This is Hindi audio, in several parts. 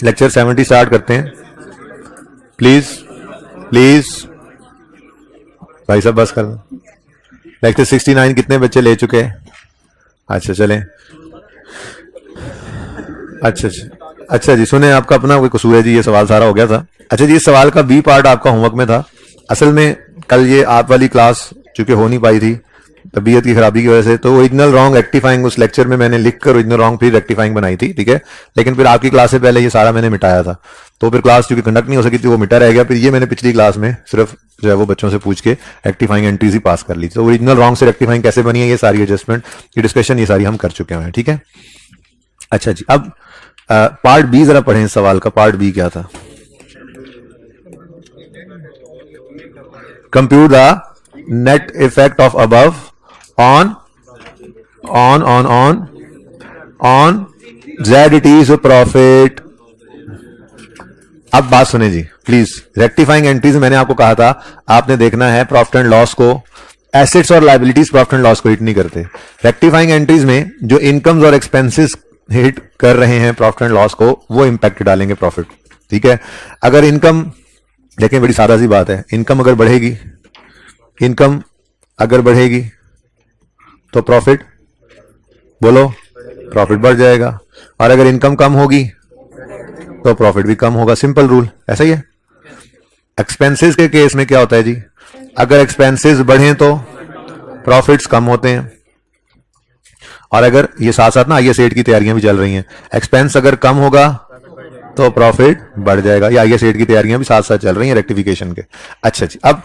लेक्चर 70 स्टार्ट करते हैं। प्लीज प्लीज भाई साहब बस कर दो। लेक्चर 69 कितने बच्चे ले चुके हैं? अच्छा चलें। अच्छा जी, सुने, आपका अपना कोई कसूर है जी, ये सवाल सारा हो गया था। अच्छा जी, इस सवाल का बी पार्ट आपका होमवर्क में था। असल में कल ये आप वाली क्लास चूंकि हो नहीं पाई थी तबीयत की खराबी की वजह से, तो ओरिजिनल रॉन्ग रेक्टिफाइंग उस लेक्चर में मैंने लिखकर ओरिजिनल रॉन्ग फिर रेक्टिफाइंग बनाई थी, ठीक है। लेकिन फिर आपकी क्लास से पहले ये सारा मैंने मिटाया था, तो फिर क्लास चूंकि कंडक्ट नहीं हो सकी थी वो मिटा रह गया। फिर ये मैंने पिछली क्लास में सिर्फ जो है वो बच्चों से पूछ के रेक्टिफाइंग एंट्रीज ही पास कर ली थी। तो ओरिजिनल रॉन्ग से रेक्टिफाइंग कैसे बनी है, ये सारी एडजस्टमेंट की डिस्कशन ये सारी हम कर चुके हैं, ठीक है। अच्छा जी, अब पार्ट बी जरा पढ़ें। इस सवाल का पार्ट बी क्या था? Compute the net effect of above on ZT's profit. अब बात सुने जी प्लीज। रेक्टिफाइंग एंट्रीज मैंने आपको कहा था आपने देखना है प्रॉफिट एंड लॉस को, एसेट्स और लायबिलिटीज प्रॉफिट एंड लॉस को हिट नहीं करते। रेक्टिफाइंग एंट्रीज में जो इनकम्स और एक्सपेंसेस हिट कर रहे हैं प्रॉफिट एंड लॉस को, वो इंपैक्ट डालेंगे प्रॉफिट, ठीक है। अगर इनकम देखें, बड़ी सादा सी बात है, इनकम अगर बढ़ेगी तो प्रॉफिट, बोलो, प्रॉफिट बढ़ जाएगा। और अगर इनकम कम होगी तो प्रॉफिट भी कम होगा। सिंपल रूल ऐसा ही है। एक्सपेंसेस के केस में क्या होता है जी? अगर एक्सपेंसेस बढ़े तो प्रॉफिट्स कम होते हैं। और अगर ये साथ साथ ना IS 8 की तैयारियां भी चल रही हैं, एक्सपेंस अगर कम होगा तो प्रॉफिट बढ़ जाएगा। या IS 8 की तैयारियां भी साथ साथ चल रही हैं रेक्टिफिकेशन के। अच्छा जी, अब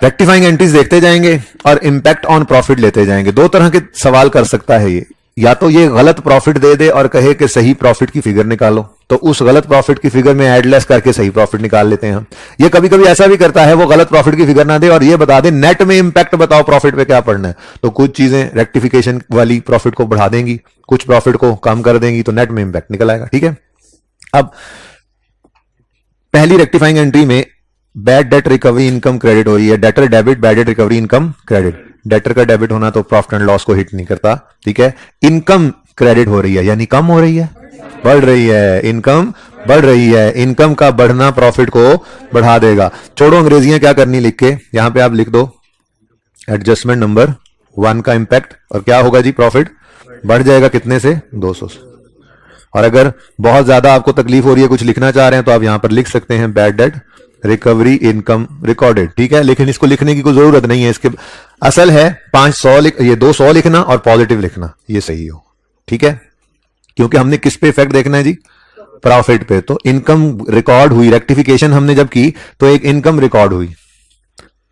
रेक्टिफाइंग एंट्रीज देखते जाएंगे और इंपैक्ट ऑन प्रॉफिट लेते जाएंगे। दो तरह के सवाल कर सकता है ये, या तो ये गलत प्रॉफिट दे दे और कहे कि सही प्रॉफिट की फिगर निकालो, तो उस गलत प्रॉफिट की फिगर में एडलेस करके सही प्रॉफिट निकाल लेते हैं हम। ये कभी कभी ऐसा भी करता है, वो गलत प्रॉफिट की फिगर ना दे और ये बता दे नेट में इंपैक्ट बताओ प्रॉफिट पे क्या पड़ना है। तो कुछ चीजें रेक्टिफिकेशन वाली प्रॉफिट को बढ़ा देंगी, कुछ प्रॉफिट को कम कर देंगी, तो नेट में इंपैक्ट निकल आएगा, ठीक है। अब पहली रेक्टिफाइंग एंट्री में bad debt recovery income credit हो रही है। Debtor debit, bad debt recovery income credit. Debtor का डेबिट होना तो प्रॉफिट एंड लॉस को हिट नहीं करता, ठीक है। इनकम क्रेडिट हो रही है, यानी कम हो रही है, बढ़ रही है, इनकम बढ़ रही है। इनकम का बढ़ना प्रॉफिट को बढ़ा देगा। छोड़ो अंग्रेजियां क्या करनी लिख के, यहां पे आप लिख दो एडजस्टमेंट नंबर 1 का इंपैक्ट, और क्या होगा जी? प्रॉफिट बढ़ जाएगा कितने से? 200 से। और अगर बहुत ज्यादा आपको तकलीफ हो रही है, कुछ लिखना चाह रहे हैं, तो आप यहां पर लिख सकते हैं bad debt recovery income recorded, ठीक है। लेकिन इसको लिखने की कोई जरूरत नहीं है। इसके असल है 200 लिखना और पॉजिटिव लिखना, ये सही हो, ठीक है। क्योंकि हमने किस पे इफेक्ट देखना है जी? प्रॉफिट पे। तो इनकम रिकॉर्ड हुई, रेक्टिफिकेशन हमने जब की तो एक इनकम रिकॉर्ड हुई,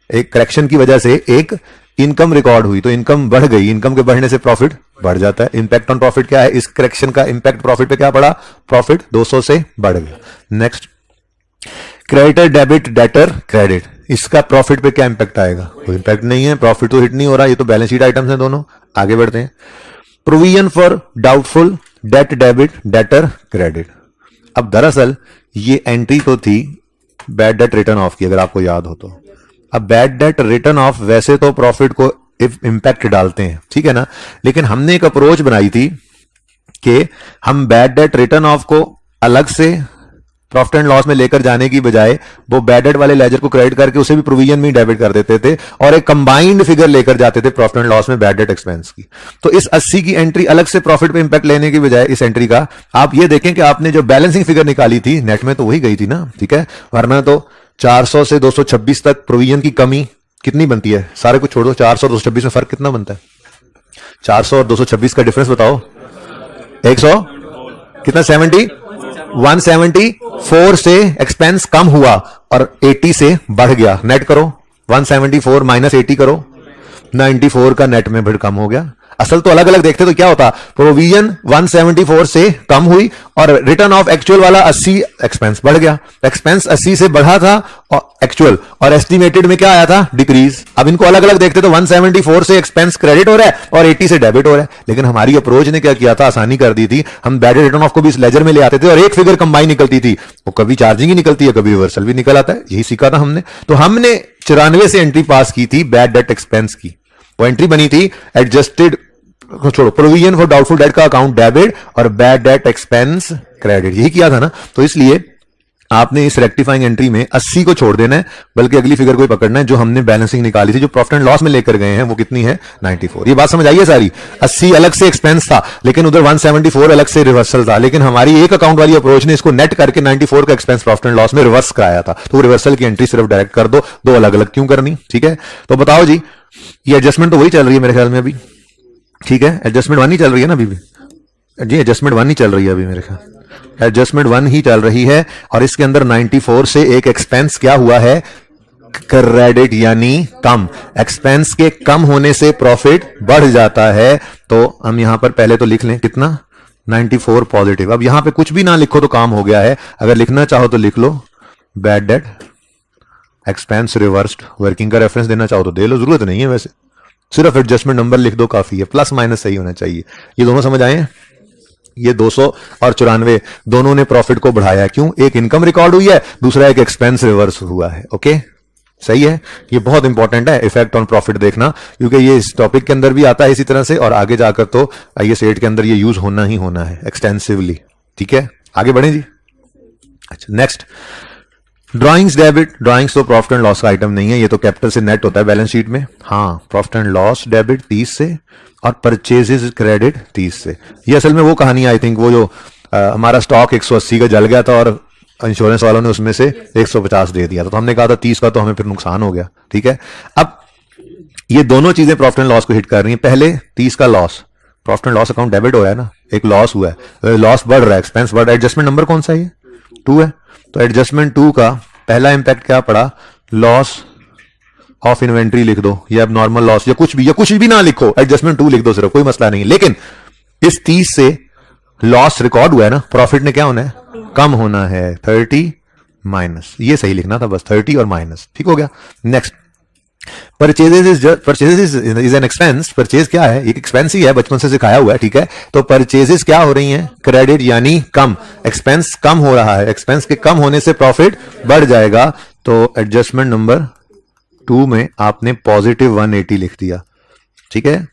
एक करेक्शन की वजह से एक इनकम रिकॉर्ड हुई, तो इनकम बढ़ गई। इनकम के बढ़ने से प्रॉफिट बढ़ जाता है। इंपैक्ट ऑन प्रॉफिट क्या है? इस करेक्शन का इंपैक्ट प्रॉफिट पे क्या पड़ा? प्रॉफिट 200 से बढ़ गया। Next, creditor debit, debtor credit, इसका प्रॉफिट पे क्या इंपैक्ट आएगा? कोई इंपैक्ट नहीं है, प्रॉफिट तो हिट नहीं हो रहा, ये तो बैलेंस शीट आइटम्स हैं दोनों। आगे बढ़ते हैं। Provision for doubtful debt debit, debtor credit. अब दरअसल ये एंट्री तो थी बैड डेट रिटर्न ऑफ की, अगर आपको याद हो तो। अब बैड डेट रिटर्न ऑफ वैसे तो प्रॉफिट को इंपैक्ट डालते हैं, ठीक है ना, लेकिन हमने एक अप्रोच बनाई थी कि हम बैड डेट रिटर्न ऑफ को अलग से प्रॉफिट एंड लॉस में लेकर जाने की बजाय वो बैड डेट वाले लेजर को क्रेडिट करके उसे भी प्रोविजन में डेबिट कर देते थे और एक कंबाइंड फिगर लेकर जाते थे प्रॉफिट एंड लॉस में बैड डेट एक्सपेंस की। तो इस 80 की एंट्री अलग से प्रॉफिट पे इंपैक्ट लेने की बजाय इस एंट्री का आप ये देखें कि आपने जो बैलेंसिंग फिगर निकाली थी नेट में तो वही गई थी ना, ठीक है। वरना तो 400 से 226 तक प्रोविजन की कमी कितनी बनती है? सारे कुछ छोड़ दो, 400 और 226 में फर्क कितना बनता है? 400 और 226 का डिफरेंस बताओ। 100 कितना? 174 से एक्सपेंस कम हुआ और 80 से बढ़ गया। नेट करो, 174 माइनस 80 करो, 94 का नेट में बढ़ कम हो गया। असल तो अलग अलग देखते तो क्या होता? प्रोविजन 174 से कम हुई और रिटर्न ऑफ एक्चुअल वाला 80, एक्सपेंस बढ़ गया। एक्सपेंस 80 से बढ़ा था और एक्चुअल, और एस्टिमेटेड में क्या आया था? डिक्रीज। अब इनको अलग अलग देखते तो 174 से एक्सपेंस क्रेडिट हो रहा है और 80 से डेबिट हो रहा है। लेकिन हमारी अप्रोच ने क्या किया था? आसानी कर दी थी। हम बैड रिटर्न ऑफ को भी इस लेजर में ले आते थे और एक फिगर कंबाइन निकलती थी। वो कभी चार्जिंग ही निकलती है, कभी रिवर्सल भी निकल आता है। यही सीखा था हमने। तो हमने 94 से एंट्री पास की थी बैड डेट एक्सपेंस की। वो एंट्री बनी थी एडजस्टेड छोड़ो, प्रोविजन फॉर डाउटफुल डेट का अकाउंट डेबिट और बैड डेट एक्सपेंस क्रेडिट, यही किया था ना। तो इसलिए आपने इस रेक्टिफाइंग एंट्री में 80 को छोड़ देना है, बल्कि अगली फिगर को ही पकड़ना है जो हमने बैलेंसिंग निकाली थी, जो प्रॉफिट एंड लॉस में लेकर गए हैं, वो कितनी है 94। ये बात समझ आई है सारी। 80 अलग से एक्सपेंस था, लेकिन उधर 174 अलग से रिवर्सल था, लेकिन हमारी एक अकाउंट वाली अप्रोच ने इसको नेट करके 94 का एक्सपेंस प्रॉफिट एंड लॉस में रिवर्स कराया था। तो रिवर्सल की एंट्री सिर्फ डायरेक्ट कर दो, दो अलग अलग क्यों करनी, ठीक है। तो बताओ जी, ये एडजस्टमेंट तो वही चल रही है मेरे ख्याल में अभी, ठीक है। एडजस्टमेंट 1 ही चल रही है ना अभी भी जी, एडजस्टमेंट 1 ही चल रही है अभी मेरे ख्याल, एडजस्टमेंट 1 ही चल रही है। और इसके अंदर 94 से एक एक्सपेंस क्या हुआ है, क्रेडिट, यानी कम। एक्सपेंस के कम होने से प्रॉफिट बढ़ जाता है। तो हम यहां पर पहले तो लिख लें कितना, 94 पॉजिटिव। अब यहां पे कुछ भी ना लिखो तो काम हो गया है, अगर लिखना चाहो तो लिख लो bad debt expense reversed. Working का रेफरेंस देना चाहो तो दे लो, जरूरत नहीं है वैसे, सिर्फ एडजस्टमेंट नंबर लिख दो काफी है, प्लस माइनस सही होना चाहिए। ये दोनों समझ आए हैं, ये 200 और 94 दोनों ने प्रॉफिट को बढ़ाया है। क्यों, एक इनकम रिकॉर्ड हुई है, दूसरा एक एक्सपेंस रिवर्स हुआ है। ओके, सही है। ये बहुत इंपॉर्टेंट है इफेक्ट ऑन प्रॉफिट देखना, क्योंकि ये इस टॉपिक के अंदर भी आता है इसी तरह से, और आगे जाकर तो आईएएस 8 के अंदर ये यूज होना ही होना है एक्सटेंसिवली, ठीक है। आगे बढ़े जी। अच्छा, नेक्स्ट ड्राइंग्स डेबिट। ड्राइंग्स तो प्रॉफिट एंड लॉस का आइटम नहीं है, ये तो कैपिटल से नेट होता है बैलेंस शीट में। हाँ, प्रॉफिट एंड लॉस डेबिट 30 से और परचेजेस क्रेडिट 30 से। ये असल में वो कहानी आई थिंक, वो जो हमारा स्टॉक 180 का जल गया था और इंश्योरेंस वालों ने उसमें से 150 दे दिया था, तो हमने कहा था 30 का, तो हमें फिर नुकसान हो गया, ठीक है। अब ये दोनों चीजें प्रॉफिट एंड लॉस को हिट कर रही हैं। पहले 30 का loss, profit and loss account debit हो रहा है ना, एक लॉस हुआ है, लॉस बढ़ रहा है, एक्सपेंस बढ़ रहा है। एडजस्टमेंट नंबर कौन सा है, 2 है। तो एडजस्टमेंट 2 का पहला इंपैक्ट क्या पड़ा, लॉस ऑफ इन्वेंट्री लिख दो, या अब नॉर्मल लॉस, या कुछ भी ना लिखो, एडजस्टमेंट 2 लिख दो सिर्फ, कोई मसला नहीं। लेकिन इस 30 से लॉस रिकॉर्ड हुआ है ना, प्रॉफिट ने क्या होना है, कम होना है, 30 माइनस, ये सही लिखना था बस, 30 और माइनस, ठीक हो गया। Next, purchases is an expense. Purchase क्या है, एक एक्सपेंस ही है, बचपन से सिखाया हुआ है, ठीक है। तो परचेजेस क्या हो रही हैं, क्रेडिट, यानी कम। एक्सपेंस कम हो रहा है, एक्सपेंस के कम होने से प्रॉफिट बढ़ जाएगा। तो एडजस्टमेंट नंबर 2 में आपने पॉजिटिव 180 लिख दिया, ठीक है।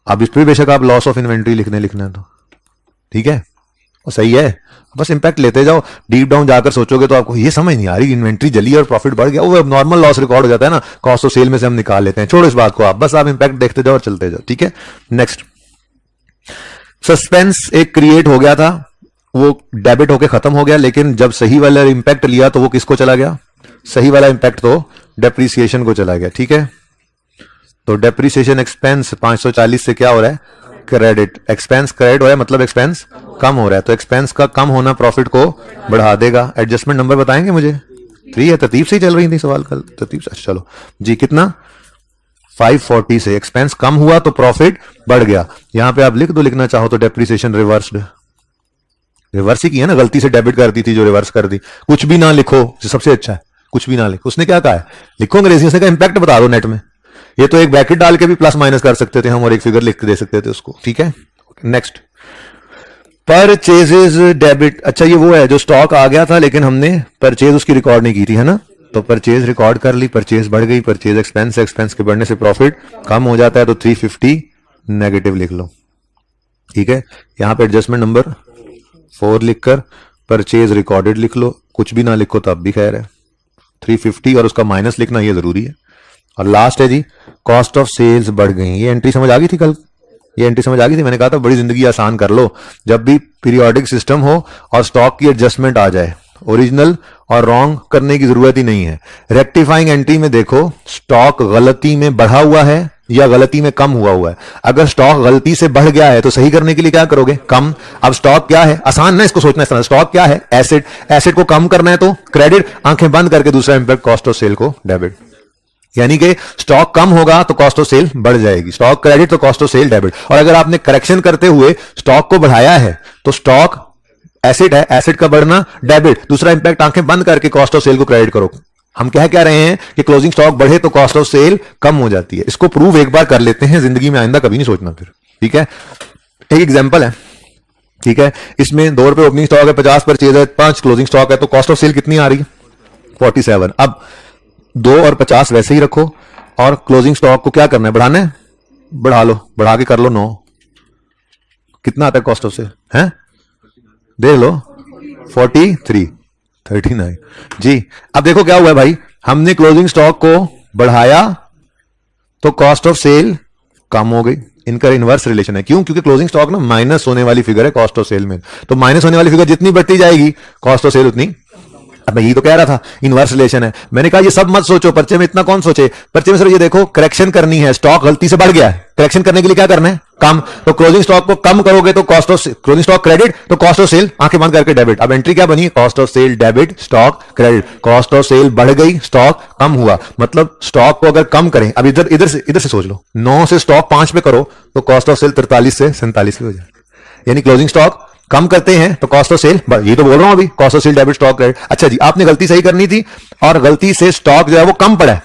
अब इस पर बेशक आप लॉस ऑफ इन्वेंट्री लिखना है तो ठीक है, और सही है। बस इंपैक्ट लेते जाओ, डीप डाउन जाकर सोचोगे तो आपको ये समझ नहीं आ रही, इन्वेंट्री जली और प्रॉफिट बढ़ गया, वो नॉर्मल लॉस रिकॉर्ड हो जाता है ना, कॉस्ट ऑफ सेल में से हम निकाल लेते हैं। छोड़ो इस बात को, आप बस आप इंपैक्ट देखते जाओ और चलते जाओ, ठीक है। नेक्स्ट, सस्पेंस एक क्रिएट हो गया था, वो डेबिट होके खत्म हो गया, लेकिन जब सही वाला इंपैक्ट लिया तो वो किसको चला गया, सही वाला इंपैक्ट तो डेप्रीसिएशन को चला गया, ठीक है। तो डेप्रीसिएशन एक्सपेंस 540 से क्या हो रहा है, क्रेडिट। एक्सपेंस क्रेडिट हो रहा है, मतलब एक्सपेंस कम हो रहा है, तो एक्सपेंस का कम होना प्रॉफिट को बढ़ा देगा। एडजस्टमेंट नंबर बताएंगे मुझे, 3 है, तरतीब से ही चल रही थी सवाल कल, तरतीब से। चलो जी, कितना, 540 से एक्सपेंस कम हुआ तो प्रॉफिट बढ़ गया। यहां पे आप लिख दो, लिखना चाहो तो डेप्रीसिएशन रिवर्स्ड, रिवर्स ही किया ना, गलती से डेबिट कर दी थी जो रिवर्स कर दी। कुछ भी ना लिखो, सबसे अच्छा है कुछ भी ना लिखो। उसने क्या कहा है, लिखो अंग्रेजी, उसने कहा इंपैक्ट बता दो नेट में। ये तो एक ब्रैकेट डाल के भी प्लस माइनस कर सकते थे हम, और एक फिगर लिख के दे सकते थे उसको, ठीक है। Next, purchases debit. अच्छा, ये वो है जो स्टॉक आ गया था लेकिन हमने परचेज उसकी रिकॉर्ड नहीं की थी, है ना। तो परचेज रिकॉर्ड कर ली, परचेज बढ़ गई, परचेज एक्सपेंस, एक्सपेंस के बढ़ने से प्रॉफिट कम हो जाता है, तो 350 नेगेटिव लिख लो, ठीक है। यहां पे एडजस्टमेंट नंबर 4 लिखकर परचेज रिकॉर्डेड लिख लो, कुछ भी ना लिखो तो अब भी खैर है। 350 और उसका माइनस लिखना ये जरूरी है। और लास्ट है जी, कॉस्ट ऑफ सेल्स बढ़ गई। ये एंट्री समझ आ गई थी कल, ये एंट्री समझ आ गई थी, मैंने कहा था बड़ी जिंदगी आसान कर लो। जब भी पीरियोडिक सिस्टम हो और स्टॉक की एडजस्टमेंट आ जाए, ओरिजिनल और रॉन्ग करने की जरूरत ही नहीं है। रेक्टिफाइंग एंट्री में देखो, स्टॉक गलती में बढ़ा हुआ है या गलती में कम हुआ है। अगर स्टॉक गलती से बढ़ गया है तो सही करने के लिए क्या करोगे, कम। अब स्टॉक क्या है, आसान ना इसको सोचना इस तरह, स्टॉक क्या है, एसेट। एसेट को कम करना है तो क्रेडिट, आंखें बंद करके दूसरा इंपैक्ट कॉस्ट ऑफ सेल को डेबिट। यानी कि स्टॉक कम होगा तो कॉस्ट ऑफ सेल बढ़ जाएगी, स्टॉक क्रेडिट तो कॉस्ट ऑफ सेल डेबिट। और अगर आपने करेक्शन करते हुए स्टॉक को बढ़ाया है तो स्टॉक एसेट है, एसेट का बढ़ना डेबिट, दूसरा इंपैक्ट आंखें बंद करके कॉस्ट ऑफ सेल को क्रेडिट करो। हम क्या रहे हैं कि क्लोजिंग स्टॉक बढ़े तो कॉस्ट ऑफ सेल कम हो जाती है। इसको प्रूव एक बार कर लेते हैं, जिंदगी में आइंदा कभी नहीं सोचना फिर, ठीक है। एक एग्जांपल है, ठीक है। इसमें ₹2 ओपनिंग स्टॉक है, 50 परचेज है, 5 क्लोजिंग स्टॉक है, तो कॉस्ट ऑफ सेल कितनी आ रही है, 47। अब 2 और 50 वैसे ही रखो और क्लोजिंग स्टॉक को क्या करना है, बढ़ाना है, बढ़ा लो, बढ़ा के कर लो 9, कितना आता है कॉस्ट ऑफ सेल है, देख लो 43 39 जी। अब देखो क्या हुआ है भाई, हमने क्लोजिंग स्टॉक को बढ़ाया तो कॉस्ट ऑफ सेल कम हो गई। इनका इनवर्स रिलेशन है, क्यों? क्योंकि क्लोजिंग स्टॉक ना माइनस होने वाली फिगर है कॉस्ट ऑफ सेल में, तो माइनस होने वाली फिगर जितनी बढ़ती जाएगी कॉस्ट ऑफ सेल उतनी। अब मैं यही तो कह रहा था, इनवर्स रिलेशन है। मैंने कहा ये सब मत सोचो, पर्चे में इतना कौन सोचे, पर्चे में सिर्फ ये देखो करेक्शन करनी है, स्टॉक गलती से बढ़ गया है, करेक्शन करने के लिए क्या करना है, कम। तो क्लोजिंग स्टॉक को कम करोगे तो cost of closing stock credit, तो कॉस्ट ऑफ सेल आंखें बंद करके डेबिट। अब एंट्री क्या बनी, cost of sale debit stock credit. Cost of sale बढ़ गई, स्टॉक कम हुआ, मतलब स्टॉक को अगर कम करें, अब इधर से सोच लो, 9 से स्टॉक 5 पे करो तो कॉस्ट ऑफ सेल 43 से 47 पे हो जाए। यानी क्लोजिंग स्टॉक कम करते हैं तो कॉस्ट ऑफ सेल, ये तो बोल रहा हूं अभी, cost of sale debit stock credit. अच्छा जी, आपने गलती सही करनी थी और गलती से स्टॉक जो है वो कम पड़ा है,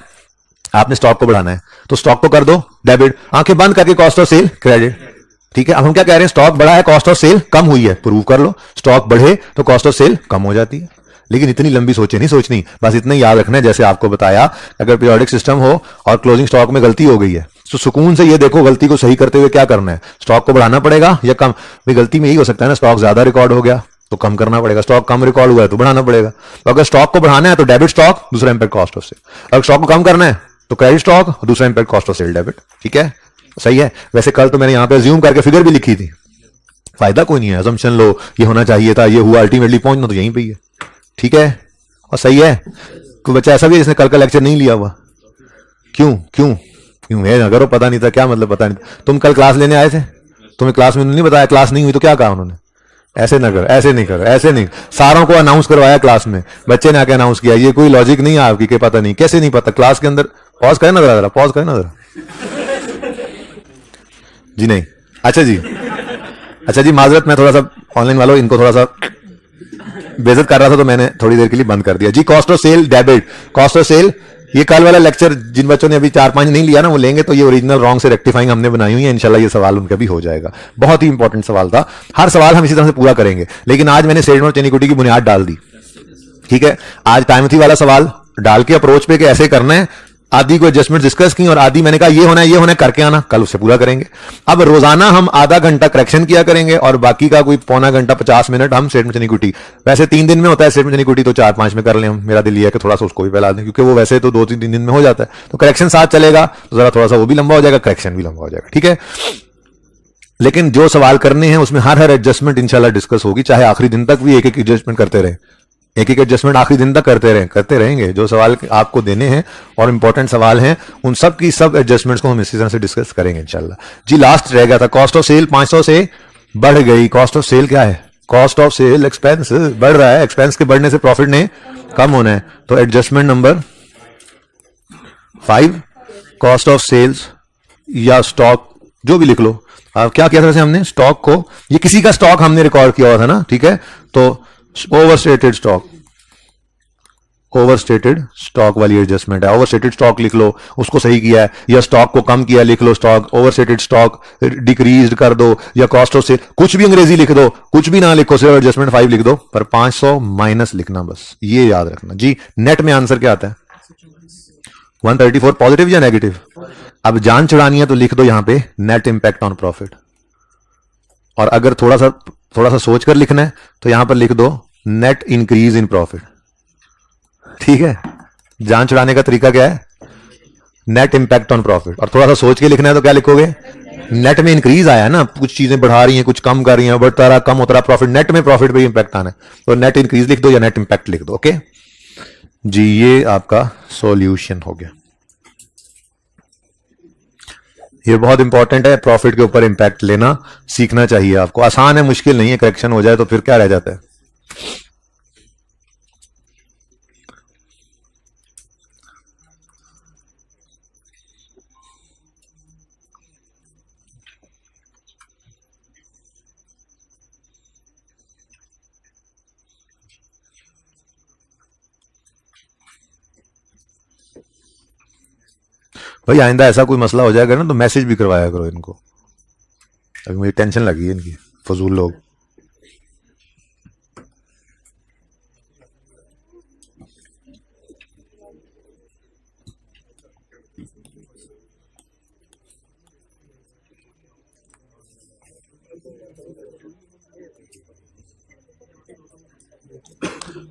आपने स्टॉक को बढ़ाना है तो स्टॉक को कर दो डेबिट, आंखें बंद करके कॉस्ट ऑफ सेल क्रेडिट। ठीक है, अब हम क्या कह रहे हैं, स्टॉक बढ़ा है, कॉस्ट ऑफ सेल कम हुई है, प्रूव कर लो। स्टॉक बढ़े तो कॉस्ट ऑफ सेल कम हो जाती है। लेकिन इतनी लंबी सोचे नहीं सोचनी, बस इतना याद रखना है जैसे आपको बताया, अगर पीरियोडिक सिस्टम हो और क्लोजिंग स्टॉक में गलती हो गई है तो सुकून से ये देखो गलती को सही करते हुए क्या करना है, स्टॉक को बढ़ाना पड़ेगा या कम। भाई गलती में यही हो सकता है ना, स्टॉक ज्यादा रिकॉर्ड हो गया तो कम करना पड़ेगा, स्टॉक कम रिकॉर्ड हुआ है तो बढ़ाना पड़ेगा। तो अगर स्टॉक को बढ़ाना है तो डेबिट स्टॉक, दूसरा इंपैक्ट कॉस्ट ऑफ सेल। अगर स्टॉक को कम करना है तो क्रेडिट स्टॉक, दूसरा impact cost of sale debit. ठीक है, सही है। वैसे कल तो मैंने यहां पे अज्यूम करके फिगर भी लिखी थी, फायदा कोई नहीं है, असम्पशन लो ये होना चाहिए था, ये हुआ, अल्टीमेटली पहुंचना तो यहीं पे ही है। ठीक है, और सही है। कोई बच्चा ऐसा भी है जिसने कल का लेक्चर नहीं लिया हुआ, क्यों क्यों क्यों है, अगर वो पता नहीं था, क्या मतलब पता नहीं था? तुम कल क्लास लेने आए थे, तुम्हें क्लास में नहीं बताया, क्लास नहीं हुई तो क्या कहा उन्होंने, ऐसे ना कर, ऐसे नहीं कर, ऐसे नहीं, सारों को अनाउंस करवाया क्लास में, बच्चे ने आके अनाउंस किया, ये कोई लॉजिक नहीं है आपकी कि पता नहीं, कैसे नहीं पता, क्लास के अंदर पॉज करें ना जरा, पॉज करें ना जरा जी। नहीं, अच्छा जी, अच्छा जी माजरत, मैं थोड़ा सा ऑनलाइन वालों इनको थोड़ा सा बेइज्जत कर रहा था तो मैंने थोड़ी देर के लिए बंद कर दिया जी। Cost of sale debit, cost of sale, ये कल वाला लेक्चर जिन बच्चों ने अभी 4-5 नहीं लिया ना वो लेंगे, तो ये ओरिजिनल रॉन्ग से रेक्टिफाइंग हमने बनाई हुई है, इंशाल्लाह ये सवाल उनका भी हो जाएगा। बहुत ही इंपॉर्टेंट सवाल था, हर सवाल हम इसी तरह से पूरा करेंगे, लेकिन आज मैंने सेडन और चेनिकुटी की बुनियाद डाल दी। ठीक है, आज टाइमथी वाला सवाल डाल के अप्रोच पे कि ऐसे करना है, आदि को एडजस्टमेंट डिस्कस की और आदि मैंने कहा ये होना है, ये होना है, करके आना, कल उससे पूरा करेंगे। अब रोजाना हम आधा घंटा करेक्शन किया करेंगे और बाकी का कोई पौना घंटा 50 मिनट हम स्टेटमेंट चनिकुटी। वैसे 3 दिन में होता है स्टेटमेंट चनिकुटी, तो 4-5 में कर लें हम, मेरा दिल ये है कि थोड़ा सा उसको भी फैला दें, क्योंकि वो वैसे तो 2-3 दिन में हो जाता है, तो करेक्शन साथ चलेगा तो जरा थोड़ा सा वो भी लंबा हो जाएगा, करेक्शन भी लंबा हो जाएगा। ठीक है, लेकिन जो सवाल करने हैं उसमें हर एडजस्टमेंट इंशाल्लाह डिस्कस होगी, चाहे आखिरी दिन तक भी एक एक एडजस्टमेंट करते रहे, एक एक एडजस्टमेंट आखिरी दिन तक करते रहेंगे। जो सवाल आपको देने हैं और इंपॉर्टेंट सवाल हैं उन सब की सब एडजस्टमेंट्स को हम इसी तरह से डिस्कस करेंगे इंशाल्लाह जी। लास्ट रह गया था कॉस्ट ऑफ सेल 500 से बढ़ गई। कॉस्ट ऑफ सेल क्या है, कॉस्ट ऑफ सेल एक्सपेंस बढ़ रहा है, एक्सपेंस के बढ़ने से प्रॉफिट ने कम होना है, तो adjustment number 5 cost of sales या स्टॉक जो भी लिख लो। अब क्या किया था वैसे हमने, स्टॉक को, ये किसी का स्टॉक हमने रिकॉर्ड किया हुआ था ना, ठीक है, तो ओवरस्टेटेड स्टॉक, ओवरस्टेटेड स्टॉक वाली एडजस्टमेंट है, ओवरस्टेटेड स्टॉक लिख लो, उसको सही किया है, या स्टॉक को कम किया लिख लो, स्टॉक ओवरस्टेटेड स्टॉक डिक्रीज कर दो, या कॉस्ट ऑफ सेल, कुछ भी अंग्रेजी लिख दो, कुछ भी ना लिखो, सिर्फ एडजस्टमेंट 5 लिख दो, पर 500 माइनस लिखना, बस ये याद रखना जी। नेट में आंसर क्या आता है 134, पॉजिटिव या नेगेटिव। अब जान चढ़ानी है तो लिख दो यहां पे नेट इंपैक्ट ऑन प्रॉफिट, और अगर थोड़ा सा सोच कर लिखना है तो यहां पर लिख दो नेट इंक्रीज इन प्रॉफिट। ठीक है, जान चढ़ाने का तरीका क्या है, नेट इंपैक्ट ऑन प्रॉफिट, और थोड़ा सा सोच के लिखना है तो क्या लिखोगे, नेट में इंक्रीज आया ना, कुछ चीजें बढ़ा रही हैं, कुछ कम कर रही हैं, बढ़ता रहा कम होता रहा प्रॉफिट, नेट में प्रॉफिट पे इंपैक्ट आना है, तो नेट इंक्रीज लिख दो या नेट इंपैक्ट लिख दो। ओके जी, ये आपका सॉल्यूशन हो गया। ये बहुत इंपॉर्टेंट है, प्रॉफिट के ऊपर इंपैक्ट लेना सीखना चाहिए आपको, आसान है, मुश्किल नहीं है, करेक्शन हो जाए तो फिर क्या रह जाता है। भाई आइंदा ऐसा कोई मसला हो जाएगा ना तो मैसेज भी करवाया करो इनको, अभी मुझे टेंशन लगी है इनकी, फजूल लोग।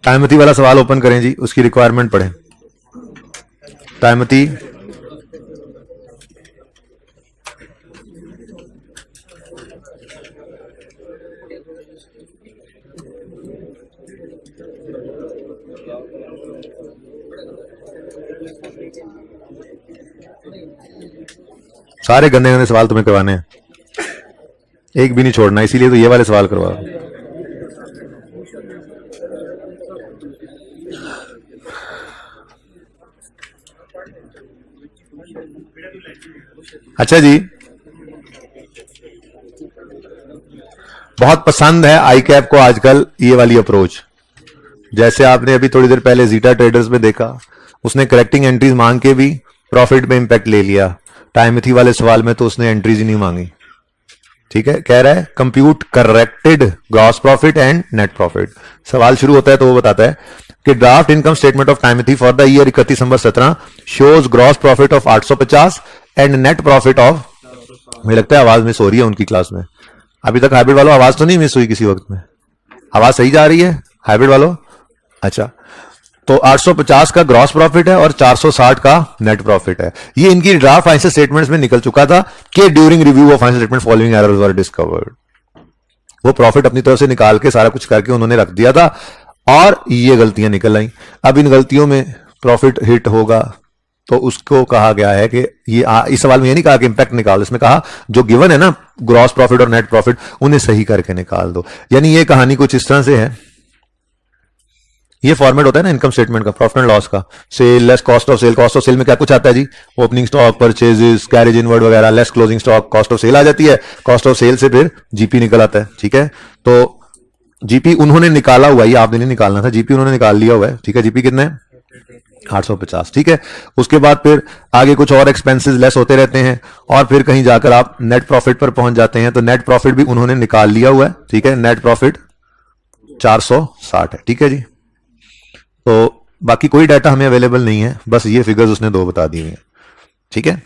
टाइमथी वाला सवाल ओपन करें जी, उसकी रिक्वायरमेंट पढ़ें। टाइमथी सारे गंदे गंदे सवाल तुम्हें करवाने हैं, एक भी नहीं छोड़ना, इसीलिए तो ये वाले सवाल करवा। अच्छा जी, बहुत पसंद है आई कैप को आजकल ये वाली अप्रोच। जैसे आपने अभी थोड़ी देर पहले जीटा ट्रेडर्स में देखा, उसने करेक्टिंग एंट्रीज मांग के भी प्रॉफिट पे इंपैक्ट ले लिया। टाइमथी वाले सवाल में तो उसने एंट्रीज ही नहीं मांगी। ठीक है, कह रहा है compute corrected gross profit and net profit. सवाल शुरू होता है तो वो बताता है कि draft income statement of Timothy for the year 31 December 17 shows gross profit of 850 and net profit of, मुझे लगता है आवाज मिस हो रही है उनकी क्लास में। अभी तक हाइब्रिड वालों आवाज तो नहीं मिस हुई किसी वक्त में? आवाज सही जा रही है हाइब्रिड वालों? अच्छा, तो 850 का ग्रॉस प्रॉफिट है और 460 का नेट प्रॉफिट है। ये इनकी ड्राफ्ट फाइनेंशियल स्टेटमेंट्स में निकल चुका था कि during review of financial statement following errors were discovered. वो प्रॉफिट अपनी तरफ से निकाल के सारा कुछ करके उन्होंने रख दिया था और ये गलतियां निकल आई। अब इन गलतियों में प्रॉफिट हिट होगा तो उसको कहा गया है कि ये इस सवाल में ये नहीं कहा कि इंपैक्ट निकाल, इसमें कहा जो गिवन है ना ग्रॉस प्रॉफिट और नेट प्रॉफिट उन्हें सही करके निकाल दो। यानी ये कहानी कुछ इस तरह से है, ये फॉर्मेट होता है ना इनकम स्टेटमेंट का, प्रॉफिट एंड लॉस का। Sale less cost of sale, cost of sale में क्या कुछ आता है जी? Opening stock, purchases, carriage inward वगैरह, less closing stock, cost of sale आ जाती है। कॉस्ट ऑफ सेल से फिर जीपी निकल आता है। ठीक है, तो जीपी उन्होंने निकाला हुआ है, आपने नहीं निकालना था, जीपी उन्होंने निकाल लिया हुआ है। ठीक है, जीपी कितने है? 850। ठीक है, उसके बाद फिर आगे कुछ और एक्सपेंसेस लेस होते रहते हैं और फिर कहीं जाकर आप नेट प्रॉफिट पर पहुंच जाते हैं। तो नेट प्रॉफिट भी उन्होंने निकाल लिया हुआ है। ठीक है, नेट प्रॉफिट 460 है। ठीक है जी, तो बाकी कोई डाटा हमें अवेलेबल नहीं है, बस ये फिगर्स उसने दो बता दी हैं। ठीक है,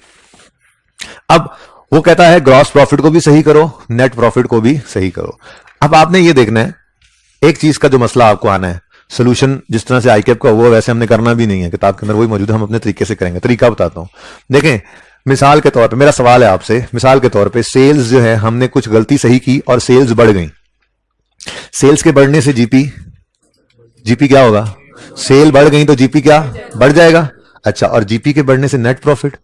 अब वो कहता है ग्रॉस प्रॉफिट को भी सही करो, नेट प्रॉफिट को भी सही करो। अब आपने ये देखना है, एक चीज का जो मसला आपको आना है, सोल्यूशन जिस तरह से आईकैप का वो वैसे हमने करना भी नहीं है, किताब के अंदर वही मौजूद है, हम अपने तरीके से करेंगे। तरीका बताता हूं, देखें मिसाल के तौर पे, मेरा सवाल है आपसे, मिसाल के तौर पे सेल्स जो है हमने कुछ गलती सही की और सेल्स बढ़ गई। सेल्स के बढ़ने से जीपी क्या होगा? सेल बढ़ गई तो जीपी क्या बढ़ जाएगा? अच्छा, और जीपी के बढ़ने से नेट प्रॉफिट?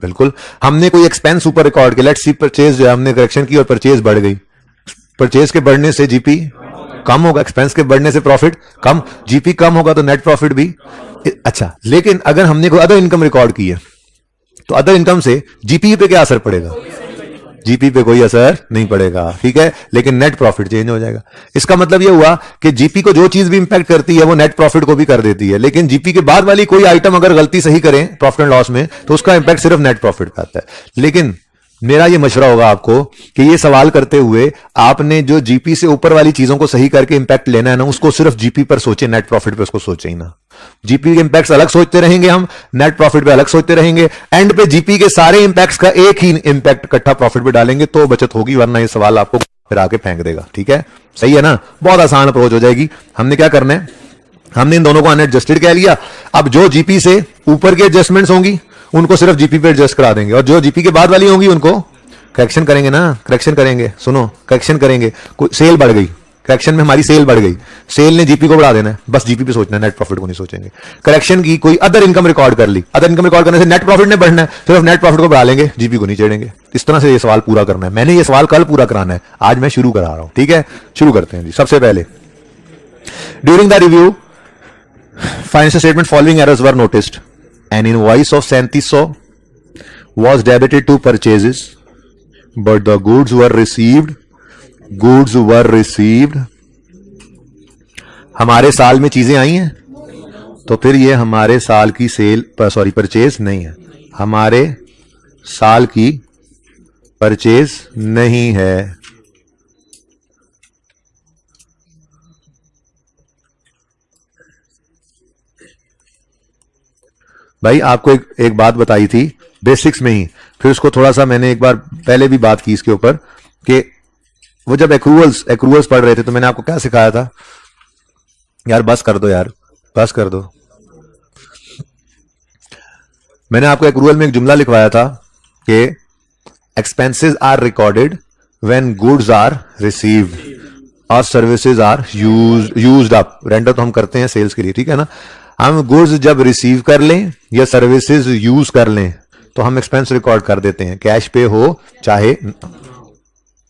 बिल्कुल। हमने कोई एक्सपेंस ऊपर रिकॉर्ड किया, लेट्स सी परचेज जो है हमने करेक्शन की और परचेज बढ़ गई, परचेज के बढ़ने से जीपी कम होगा, एक्सपेंस के बढ़ने से प्रॉफिट कम, जीपी कम होगा तो नेट प्रॉफिट भी। अच्छा, लेकिन अगर हमने कोई अदर इनकम रिकॉर्ड की है तो अदर इनकम से जीपी पे क्या असर पड़ेगा? जीपी पे कोई असर नहीं पड़ेगा। ठीक है, लेकिन नेट प्रॉफिट चेंज हो जाएगा। इसका मतलब यह हुआ कि जीपी को जो चीज भी इंपैक्ट करती है वो नेट प्रॉफिट को भी कर देती है, लेकिन जीपी के बाद वाली कोई आइटम अगर गलती सही करें प्रॉफिट एंड लॉस में तो उसका इंपैक्ट सिर्फ नेट प्रॉफिट पे आता है। लेकिन मेरा ये मशवरा होगा आपको कि ये सवाल करते हुए आपने जो जीपी से ऊपर वाली चीजों को सही करके इंपैक्ट लेना है ना, उसको सिर्फ जीपी पर सोचे, नेट प्रॉफिट पे उसको सोचे ही ना। जीपी के इंपैक्ट्स अलग सोचते रहेंगे हम, नेट प्रॉफिट पे अलग सोचते रहेंगे, एंड पे जीपी के सारे इंपैक्ट्स का एक ही इंपैक्ट इकट्ठा प्रॉफिट पे डालेंगे तो बचत होगी, वरना ये सवाल आपको फिर आके फेंक देगा। ठीक है, सही है ना? बहुत आसान अप्रोच हो जाएगी। हमने क्या करना है, हमने इन दोनों को अनएडजस्टेड कह लिया। अब जो जीपी से ऊपर की एडजस्टमेंट्स होंगी उनको सिर्फ जीपी पे एडजस्ट करा देंगे, और जो जीपी के बाद वाली होंगी उनको करेक्शन करेंगे ना, करेक्शन करेंगे। सुनो, करेक्शन करेंगे। सेल बढ़ गई, करेक्शन में हमारी सेल बढ़ गई, सेल ने जीपी को बढ़ा देना है, बस जीपी पे सोचना है, नेट प्रॉफिट को नहीं सोचेंगे। करेक्शन की कोई अदर इनकम रिकॉर्ड कर ली, अदर इनकम रिकॉर्ड करने से नेट प्रॉफिट ने बढ़ना है, सिर्फ नेट प्रॉफिट को बढ़ा लेंगे, जीपी को नहीं छेड़ेंगे। इस तरह से ये सवाल पूरा करना है। मैंने ये सवाल कल पूरा कराना है, आज मैं शुरू करा रहा हूं। ठीक है, शुरू करते हैं जी। सबसे पहले during the review financial statement following errors were noticed, N invoice of 3700 was debited to purchases but the goods were received। हमारे साल में चीजें आई हैं तो फिर ये हमारे साल की सेल सॉरी परचेज नहीं है, हमारे साल की परचेज नहीं है। भाई आपको एक बात बताई थी बेसिक्स में ही, फिर उसको थोड़ा सा मैंने एक बार पहले भी बात की इसके ऊपर कि वो जब एक्रूअल्स पढ़ रहे थे तो मैंने आपको क्या सिखाया था यार बस कर दो यार, बस कर दो। मैंने आपको एक रूल में एक जुमला लिखवाया था कि expenses are recorded when goods are received और services are used up. Render तो हम करते हैं सेल्स के लिए, ठीक है ना। हम गुड्स जब रिसीव कर लें या सर्विसेज यूज कर लें तो हम एक्सपेंस रिकॉर्ड कर देते हैं, कैश पे हो चाहे,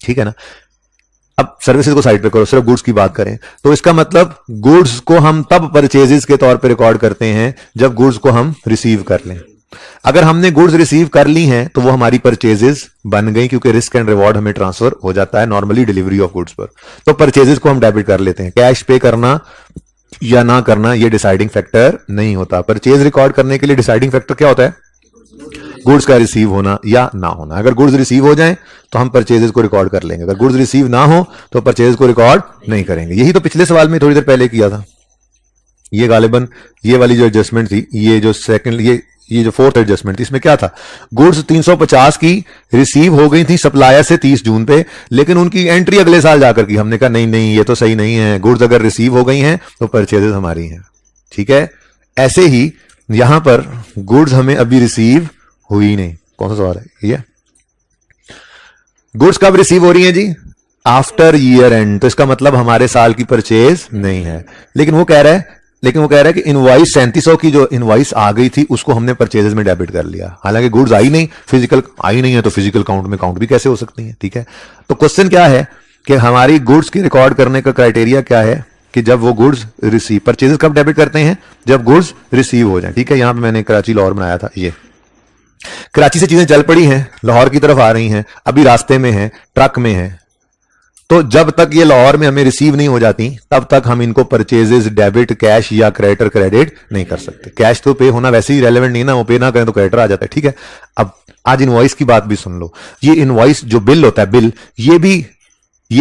ठीक है ना। अब सर्विसेज को साइड पे करो, सिर्फ गुड्स की बात करें तो इसका मतलब गुड्स को हम तब परचेजेस के तौर पे रिकॉर्ड करते हैं जब गुड्स को हम रिसीव कर लें। अगर हमने गुड्स रिसीव कर ली हैं तो वो हमारी परचेजेस बन गई, क्योंकि रिस्क एंड रिवॉर्ड हमें ट्रांसफर हो जाता है नॉर्मली डिलीवरी ऑफ गुड्स पर। तो परचेजेस को हम डेबिट कर लेते हैं। कैश पे करना या ना करना ये डिसाइडिंग फैक्टर नहीं होता। परचेज रिकॉर्ड करने के लिए डिसाइडिंग फैक्टर क्या होता है? गुड्स का रिसीव होना या ना होना। अगर गुड्स रिसीव हो जाएं तो हम परचेजेस को रिकॉर्ड कर लेंगे, अगर गुड्स रिसीव ना हो तो परचेज को रिकॉर्ड नहीं करेंगे। यही तो पिछले सवाल में थोड़ी देर पहले किया था। ये गालिबन ये वाली जो एडजस्टमेंट थी, ये जो सेकंड ये जो फोर्थ एडजस्टमेंट थी, इसमें क्या था? गुड्स 350 की रिसीव हो गई थी सप्लायर से 30 जून पे, लेकिन उनकी एंट्री अगले साल जाकर की। हमने कहा नहीं नहीं ये तो सही नहीं है, गुड्स अगर रिसीव हो गई हैं तो परचेजेस हमारी हैं, ठीक है। ऐसे ही यहां पर गुड्स हमें अभी रिसीव हुई नहीं। कौन सा सवाल है ये? गुड्स कब रिसीव हो रही हैं जी? After year and. तो इसका मतलब हमारे साल की परचेज नहीं है। लेकिन वो कह रहा है कि इनवॉइस 3700 की जो इनवॉइस आ गई थी उसको हमने परचेजेस में डेबिट कर लिया। हालांकि गुड्स आई नहीं, फिजिकल आई नहीं है, तो फिजिकल काउंट में काउंट भी कैसे हो सकती है, ठीक है। तो क्वेश्चन क्या है कि हमारी गुड्स की रिकॉर्ड करने का क्राइटेरिया क्या है कि जब वो गुड्स रिसीव, परचेजेस कब डेबिट करते हैं? जब गुड्स रिसीव हो जाए, ठीक है। यहां पर मैंने कराची लाहौर बनाया था। ये कराची से चीजें चल पड़ी हैं, लाहौर की तरफ आ रही हैं, अभी रास्ते में हैं, ट्रक में हैं। तो जब तक ये लाहौर में हमें रिसीव नहीं हो जाती तब तक हम इनको परचेजेस डेबिट, कैश या क्रेडिटर क्रेडिट नहीं कर सकते। कैश तो पे होना वैसे ही रेलेवेंट नहीं ना, वो पे ना करें तो क्रेडिटर आ जाता है, ठीक है। अब आज इनवॉइस की बात भी सुन लो। ये इनवॉइस जो बिल होता है, बिल ये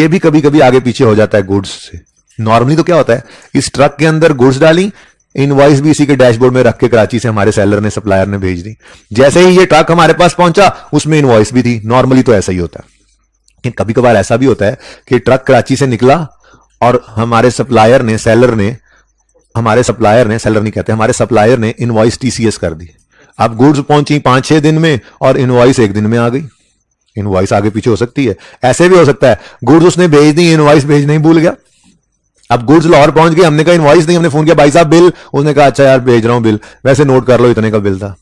भी कभी कभी आगे पीछे हो जाता है गुड्स से। नॉर्मली तो क्या होता है, इस ट्रक के अंदर गुड्स डाली, इनवॉइस भी इसी के डैशबोर्ड में रख के कराची से हमारे सेलर ने, सप्लायर ने भेज दी। जैसे ही ये ट्रक हमारे पास पहुंचा उसमें इनवॉइस भी थी। नॉर्मली तो ऐसा ही होता है। लेकिन कभी कभार ऐसा भी होता है कि ट्रक कराची से निकला और हमारे सप्लायर ने, सेलर नहीं कहते, हमारे सप्लायर ने इनवॉइस टीसीएस कर दी। अब गुड्स पहुंची 5-6 दिन में और इनवॉइस 1 दिन में आ गई। इनवॉइस आगे पीछे हो सकती है। ऐसे भी हो सकता है गुड्स उसने भेज दी, इनवॉइस भेजना ही भूल गया। अब गुड्स लाहौर पहुंच गए, हमने कहा इनवॉइस नहीं, हमने फोन किया भाई साहब बिल, उसने कहा अच्छा यार भेज रहा हूं बिल, वैसे नोट कर लो इतने का बिल था,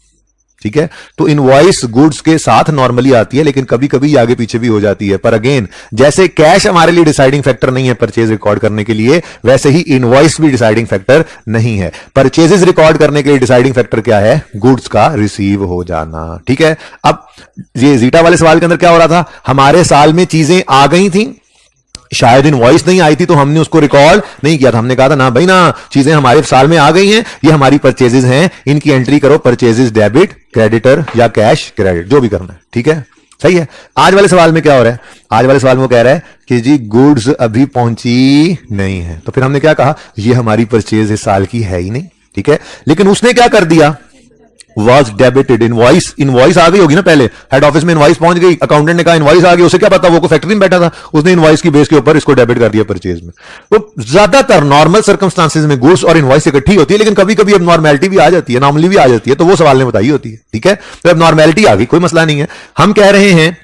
ठीक है। तो इनवॉइस गुड्स के साथ नॉर्मली आती है, लेकिन कभी कभी आगे पीछे भी हो जाती है। पर अगेन, जैसे कैश हमारे लिए डिसाइडिंग फैक्टर नहीं है परचेज रिकॉर्ड करने के लिए, वैसे ही इनवॉइस भी डिसाइडिंग फैक्टर नहीं है। परचेजेस रिकॉर्ड करने के लिए डिसाइडिंग फैक्टर क्या है? गुड्स का रिसीव हो जाना, ठीक है। अब ये जीटा वाले सवाल के अंदर क्या हो रहा था? हमारे साल में चीजें आ गई थी, शायद इनवॉइस नहीं आई थी तो हमने उसको रिकॉर्ड नहीं किया था। हमने कहा था ना भाई ना, चीजें हमारे साल में आ गई हैं, ये हमारी परचेजेस हैं, इनकी एंट्री करो, परचेजेस डेबिट, क्रेडिटर या कैश क्रेडिट, जो भी करना है, ठीक है, सही है। आज वाले सवाल में क्या हो रहा है? आज वाले सवाल में वो कह रहा है कि जी गुड्स अभी पहुंची नहीं है। तो फिर हमने क्या कहा? ये हमारी परचेज इस साल की है ही नहीं, ठीक है। लेकिन उसने क्या कर दिया? Was debited. इनवॉइस आ गई होगी ना, पहले हेड ऑफिस में इनवॉइस पहुंच गई, अकाउंटेंट ने कहा इनवॉइस आ गई, उसे क्या पता, वो को फैक्ट्री में बैठा था, उसने इनवॉइस की बेस के ऊपर इसको डेबिट कर दिया परचेज में। तो ज्यादातर नॉर्मल सर्कमस्टांसेस में गुड्स और इनवॉइस इकट्ठी होती है, लेकिन कभी कभी अब नॉर्मेलिटी भी आ जाती है, नॉर्मली भी आ जाती है, तो वो सवाल ने बताई होती है, ठीक है। तो अब नॉर्मेलिटी आ गई, कोई मसला नहीं है। हम कह रहे हैं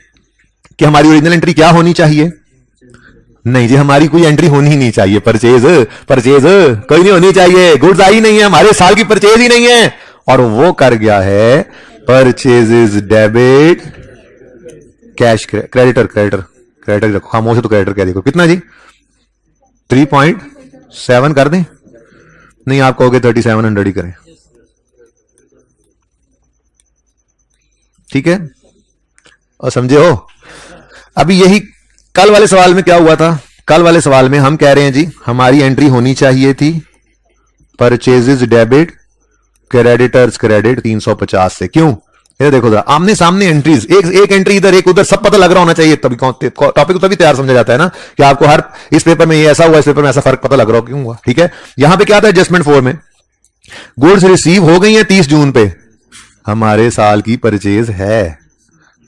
कि हमारी ओरिजिनल एंट्री क्या होनी चाहिए? नहीं जी, हमारी कोई एंट्री होनी ही नहीं चाहिए। परचेज कोई नहीं होनी चाहिए। गुड्स आई नहीं है, हमारे साल की परचेज ही नहीं है, और वो कर गया है परचेजेस डेबिट, कैश क्रेडिटर रखो, खामोश है तो क्रेडिटर कह देखो। कितना जी? 3.7 कर दें? नहीं, आप कहोगे 3700 ही करें, ठीक है। और समझे हो? अभी यही कल वाले सवाल में क्या हुआ था? कल वाले सवाल में हम कह रहे हैं जी हमारी एंट्री होनी चाहिए थी परचेजेस डेबिट, क्रेडिटर्स क्रेडिट 350 से। क्यों? ये देखो जरा, आमने सामने एंट्रीज, एक एंट्री इधर एक उधर, सब पता लग रहा होना चाहिए, तभी टॉपिक तभी तैयार समझा जाता है ना, कि आपको हर इस पेपर में ये ऐसा हुआ, इस पेपर में ऐसा फर्क पता लग रहा हो क्यों हुआ, ठीक है। यहां पे क्या था एडजस्टमेंट 4 में? गुड्स रिसीव हो गई है 30 जून पे, हमारे साल की परचेज है,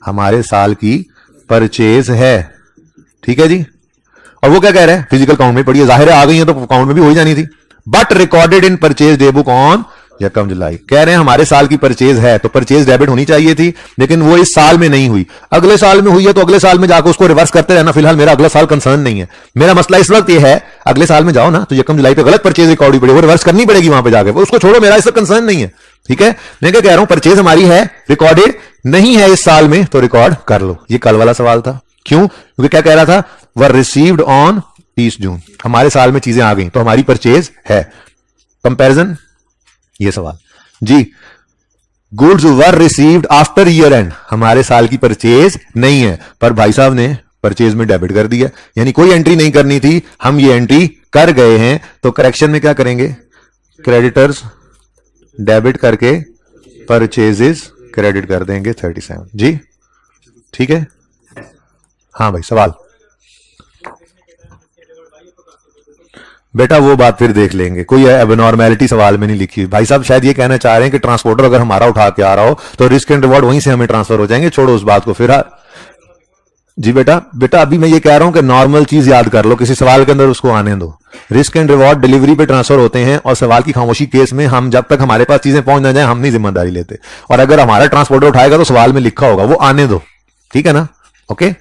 हमारे साल की परचेज है, ठीक है जी। और वो क्या कह रहे हैं? फिजिकल काउंट में पड़ी है, जाहिर है आ गई है तो काउंट में भी हो ही जानी थी। But recorded in purchase day book on यकम जुलाई। कह रहे हैं हमारे साल की परचेज है तो परचेज डेबिट होनी चाहिए थी, लेकिन वो इस साल में नहीं हुई, अगले साल में हुई है तो अगले साल में जाकर उसको रिवर्स करते रहना। फिलहाल मेरा अगला साल कंसर्न नहीं है, मेरा मसला इस वक्त ये है अगले साल में जाओ ना तो यकम जुलाई पे गलत परचेज रिकॉर्ड हुई पड़ी, वो रिवर्स करनी पड़ेगी वहां पे जाकर, उसको छोड़ो, मेरा इस वक्त कंसर्न नहीं है। ठीक है, मैं क्या कह रहा हूं, परचेज हमारी है, रिकॉर्डेड नहीं है इस साल में तो रिकॉर्ड कर लो। ये कल वाला सवाल था। क्यों? क्योंकि क्या कह रहा था, वर रिसीव्ड ऑन 30 जून, हमारे साल में चीजें आ गई तो हमारी परचेज है। कंपैरिजन ये सवाल जी। Goods were received after year end, हमारे साल की परचेज नहीं है, पर भाई साहब ने परचेज में डेबिट कर दिया, यानी कोई एंट्री नहीं करनी थी, हम ये एंट्री कर गए हैं। तो करेक्शन में क्या करेंगे, क्रेडिटर्स डेबिट करके परचेजेस क्रेडिट कर देंगे 37 जी। ठीक है, हाँ भाई सवाल बेटा वो बात फिर देख लेंगे, कोई एबनॉर्मेलिटी सवाल में नहीं लिखी हुई। भाई साहब शायद ये कहना चाह रहे हैं कि ट्रांसपोर्टर अगर हमारा उठा के आ रहा हो तो रिस्क एंड रिवॉर्ड वहीं से हमें ट्रांसफर हो जाएंगे, छोड़ो उस बात को फिर। जी बेटा अभी मैं ये कह रहा हूं कि नॉर्मल चीज याद कर लो, किसी सवाल के अंदर उसको आने दो। रिस्क एंड रिवॉर्ड डिलीवरी पे ट्रांसफर होते हैं और सवाल की खामोशी केस में हम जब तक हमारे पास चीजें पहुंच ना जाए हम नहीं जिम्मेदारी लेते, और अगर हमारा ट्रांसपोर्टर उठाएगा तो सवाल में लिखा होगा, वो आने दो। ठीक है ना, ओके।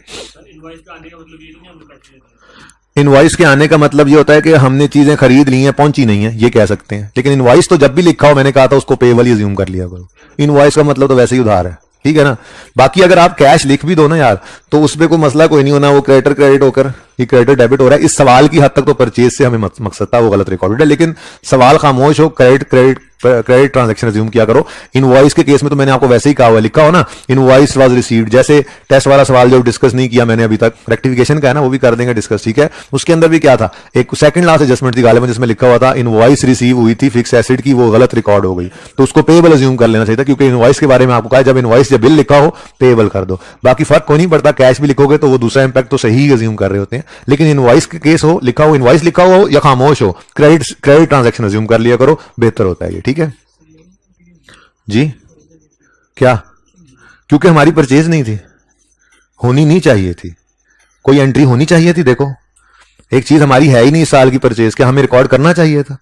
इनवॉइस के आने का मतलब ये होता है कि हमने चीजें खरीद ली हैं, पहुंची नहीं है, ये कह सकते हैं। लेकिन इनवॉइस तो जब भी लिखा हो, मैंने कहा था उसको पेबल ही ज्यूम कर लिया करो, इनवॉइस का मतलब तो वैसे ही उधार है। ठीक है ना, बाकी अगर आप कैश लिख भी दो ना यार तो उसमें कोई मसला कोई नहीं होना, वो क्रेडिटर क्रेडिट होकर ये क्रेडिटर डेबिट हो रहा है। इस सवाल की हद तक तो परचेज से हमें मकसद था, वो गलत रिकॉर्डेड है, लेकिन सवाल खामोश हो, क्रेडिट ट्रांजैक्शन रिज्यूम किया करो। इनवॉइस के केस में तो मैंने आपको वैसे ही कहा हुआ, लिखा हो ना इनवॉइस वाज रिसीव्ड, जैसे टेस्ट वाला सवाल जो डिस्कस नहीं किया मैंने अभी तक, रेक्टिफिकेशन का है ना, वो भी कर देंगे डिस्कस। ठीक है, उसके अंदर भी क्या था, एक सेकंड लास्ट एडजस्टमेंट थी गालिबन जिसमें लिखा हुआ था इनवॉइस रिसीव हुई थी फिक्स एसेट की, वो गलत रिकॉर्ड हो गई, तो उसको पेबल अज्यूम कर लेना चाहिए था, क्योंकि इनवॉइस के बारे में आपको कहा जब इनवॉइस जब बिल लिखा हो पेबल कर दो। बाकी फर्क कोई नहीं पड़ता, कैश भी लिखोगे तो वो दूसरा इंपैक्ट तो सही अज्यूम कर रहे होते हैं, लेकिन इनवॉइस के केस हो, लिखा हो इनवॉइस लिखा हो या खामोश हो, क्रेडिट ट्रांजैक्शन अज्यूम कर लिया करो, बेहतर होता है ये। ठीक है जी, क्या? क्योंकि हमारी परचेज नहीं थी, होनी नहीं चाहिए थी, कोई एंट्री होनी चाहिए थी। देखो एक चीज हमारी है ही नहीं इस साल की परचेज, क्या हमें रिकॉर्ड करना चाहिए था?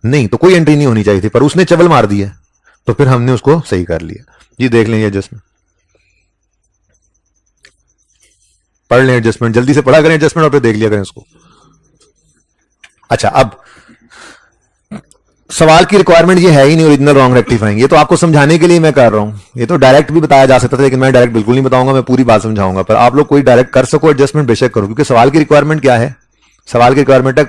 नहीं, तो कोई एंट्री नहीं होनी चाहिए थी, पर उसने चबल मार दी है तो फिर हमने उसको सही कर लिया जी। देख लें एडजस्टमेंट, पढ़ लें एडजस्टमेंट, जल्दी से पढ़ा करें एडजस्टमेंट और फिर देख लिया करें उसको। अच्छा, अब सवाल की रिक्वायरमेंट ये है ही नहीं ओरिजिनल रॉन्ग रेक्टिफाइंग, ये तो आपको समझाने के लिए मैं कर रहा हूं, ये तो डायरेक्ट भी बताया जा सकता था, लेकिन मैं डायरेक्ट बिल्कुल नहीं बताऊंगा, मैं पूरी बात समझाऊंगा, पर आप लोग कोई डायरेक्ट कर सको एडजस्टमेंट बेशक करो, क्योंकि सवाल की रिक्वायरमेंट क्या है, सवाल की रिक्वायरमेंट है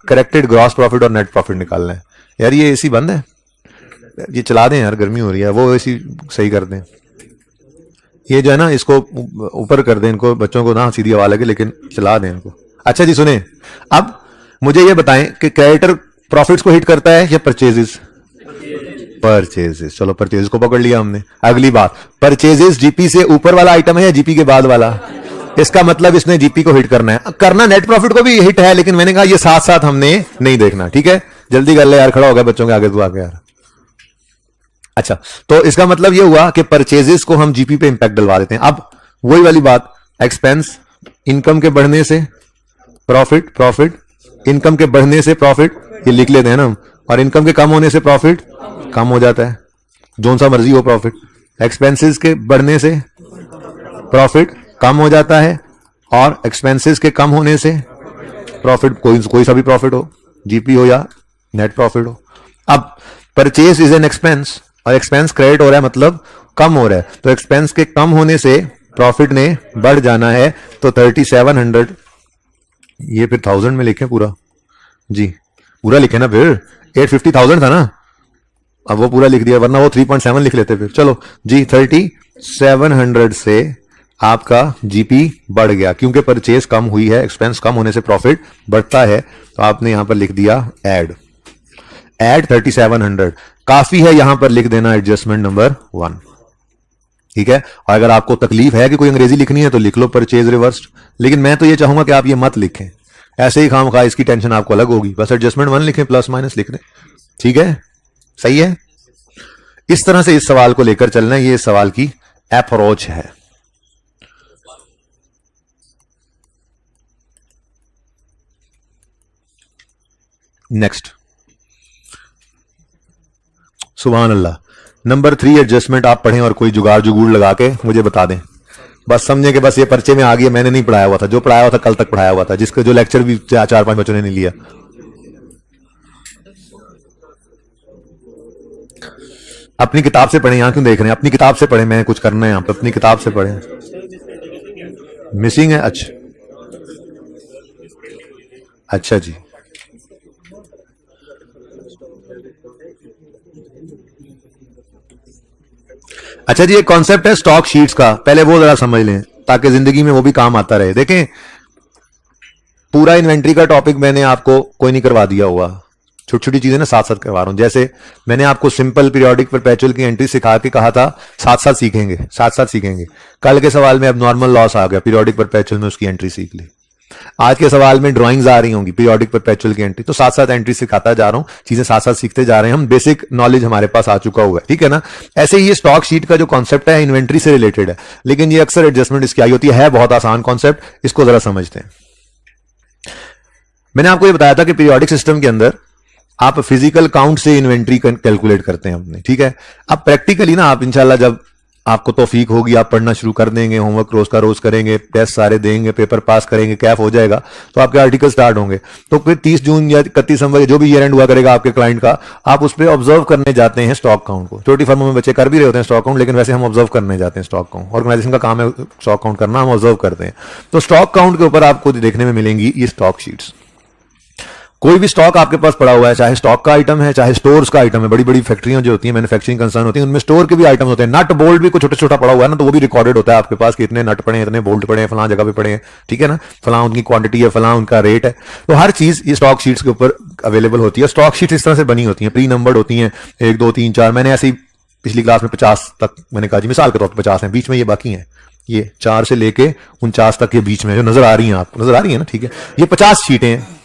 करेक्टेड ग्रॉस प्रॉफिट और नेट प्रॉफिट निकालना है। यार ये एसी बंद है, ये चला दें यार, गर्मी हो रही है, वो एसी सही कर दें, ये जो है ना इसको ऊपर कर दें, इनको बच्चों को ना सीधी हवा लगे, लेकिन चला दें इनको। अच्छा जी सुने, अब मुझे ये बताएं कि क्रेडिटर प्रॉफिट्स को हिट करता है या परचेजेस? परचेजेस, चलो परचेजेस को पकड़ लिया हमने। अगली बात, परचेजेस जीपी से ऊपर वाला आइटम है या जीपी के बाद वाला? इसका मतलब इसने जीपी को हिट करना है, करना नेट प्रॉफिट को भी हिट है, लेकिन मैंने कहा ये साथ साथ हमने नहीं देखना। ठीक है, जल्दी कर ले यार, खड़ा हो गया बच्चों के आगे तू आके यार। अच्छा, तो इसका मतलब ये हुआ कि परचेजेस को हम जीपी पे इंपैक्ट डलवा देते हैं। अब वही वाली बात, एक्सपेंस इनकम के बढ़ने से प्रॉफिट, प्रॉफिट इनकम के बढ़ने से प्रॉफिट, ये लिख लेते हैं ना, और इनकम के कम होने से प्रॉफिट कम हो जाता है, जोन सा मर्जी हो प्रॉफिट। एक्सपेंसेस के बढ़ने से प्रॉफिट कम हो जाता है, और एक्सपेंसेस के कम होने से प्रॉफिट, कोई सा भी प्रॉफिट हो, जीपी हो या नेट प्रॉफिट हो। अब परचेज इज एन एक्सपेंस और एक्सपेंस क्रेडिट हो रहा है, मतलब कम हो रहा है, तो एक्सपेंस के कम होने से प्रॉफिट ने बढ़ जाना है, तो 3700, ये फिर 1000 में लिखें पूरा जी, पूरा लिखे ना, फिर 850,000 था ना, अब वो पूरा लिख दिया, वरना वो 3.7 लिख लेते फिर। चलो जी, 3700 से आपका जीपी बढ़ गया, क्योंकि परचेज कम हुई है, एक्सपेंस कम होने से प्रॉफिट बढ़ता है, तो आपने यहां पर लिख दिया एड 3700। काफी है यहां पर लिख देना एडजस्टमेंट नंबर 1। ठीक है, और अगर आपको तकलीफ है कि कोई अंग्रेजी लिखनी है तो लिख लो परचेज रिवर्स्ड, लेकिन मैं तो ये चाहूंगा कि आप ये मत लिखें, ऐसे ही खामखा इसकी टेंशन आपको अलग होगी, बस एडजस्टमेंट 1 लिखें, प्लस माइनस लिख दें। ठीक है, सही है। इस तरह से इस सवाल को लेकर चलना, ये इस सवाल की अप्रोच है। नेक्स्ट, सुभान अल्लाह। नंबर 3 एडजस्टमेंट आप पढ़ें और कोई जुगाड़ जुगूड़ लगा के मुझे बता दें। बस समझे कि बस ये पर्चे में आ गया, मैंने नहीं पढ़ाया हुआ था, जो पढ़ाया हुआ था कल तक पढ़ाया हुआ था, जिसका जो लेक्चर भी 4-5 बच्चों ने नहीं लिया। अपनी किताब से पढ़ें, यहां क्यों देख रहे हैं? अपनी किताब से पढ़ें, मैं कुछ करना है यहां पर, अपनी किताब से पढ़ें। मिसिंग है? अच्छा जी। अच्छा जी, एक कॉन्सेप्ट है स्टॉक शीट्स का, पहले वो जरा समझ लें ताकि जिंदगी में वो भी काम आता रहे। देखें, पूरा इन्वेंट्री का टॉपिक मैंने आपको कोई नहीं करवा दिया हुआ, छोटी छोटी चीजें ना साथ साथ करवा रहा हूं। जैसे मैंने आपको सिंपल पीरियोडिक परपेचुअल की एंट्री सिखा के कहा था साथ साथ सीखेंगे। कल के सवाल में अब नॉर्मल लॉस आ गया, पीरियोडिक परपेचुअल में उसकी एंट्री सीख ली। आज के सवाल में ड्राइंग्स आ रही होंगी पीरियोडिक परपेचुअल की एंट्री, तो साथ साथ एंट्री सिखाता जा रहा हूं, चीजें साथ साथ सीखते जा रहे हैं हम, बेसिक नॉलेज हमारे पास आ चुका हुआ है, ठीक है ना। ऐसे ही ये स्टॉक शीट का जो कॉन्सेप्ट है इन्वेंट्री से रिलेटेड है, लेकिन ये अक्सर एडजस्टमेंट इसकी आई होती है बहुत आसान कॉन्सेप्ट, इसको जरा समझते हैं। मैंने आपको ये बताया था कि पीरियोडिक सिस्टम के अंदर आप फिजिकल काउंट से इन्वेंट्री कैलकुलेट करते हैं अपने, ठीक है। अब प्रैक्टिकली ना आप इंशाल्लाह जब आपको तौफीक होगी, आप पढ़ना शुरू कर देंगे, होमवर्क रोज का रोज करेंगे, टेस्ट सारे देंगे, पेपर पास करेंगे, कैफ हो जाएगा, तो आपके आर्टिकल स्टार्ट होंगे। तो फिर 30 जून या 31 दिसंबर जो भी ईयर एंड हुआ करेगा आपके क्लाइंट का, आप उस पर ऑब्जर्व करने जाते हैं स्टॉक काउंट को। छोटी फर्मों में बच्चे कर भी रहे होते हैं स्टॉक काउंट, लेकिन वैसे हम ऑब्जर्व करने जाते हैं स्टॉक काउंट, ऑर्गेनाइजेशन का काम है स्टॉक काउंट करना, हम ऑब्जर्व करते हैं। तो स्टॉक काउंट के ऊपर आपको देखने में मिलेंगी ये स्टॉक शीट्स। कोई भी स्टॉक आपके पास पड़ा हुआ है, चाहे स्टॉक का आइटम है चाहे स्टोर्स का आइटम है, बड़ी बड़ी फैक्ट्रियां जो होती हैं, मैन्युफैक्चरिंग कंसर्न होती हैं, उनमें स्टोर के भी आइटम होते हैं, नट बोल्ट भी कुछ छोटा छोटा पड़ा हुआ है ना, तो वो भी रिकॉर्डेड होता है आपके पास कि इतने नट पड़े हैं, इतने बोल्ट पड़े हैं, फलां जगह पे पड़े हैं, ठीक है ना, फलां उनकी क्वांटिटी है, फलां उनका रेट है। तो हर चीज ये स्टॉक शीट्स के ऊपर अवेलेबल होती है। स्टॉक शीट्स इस तरह से बनी होती है, प्री नंबर्ड होती हैं, 1 2 3 4। मैंने ऐसे ही पिछली क्लास में 50 तक मैंने कहा जी, मिसाल के तौर पर 50 है, बीच में ये बाकी है, ये 4 से लेके 49 तक, ये बीच में जो नजर आ रही है आपको, नजर आ रही है ना, ठीक है। ये 50 शीटें हैं।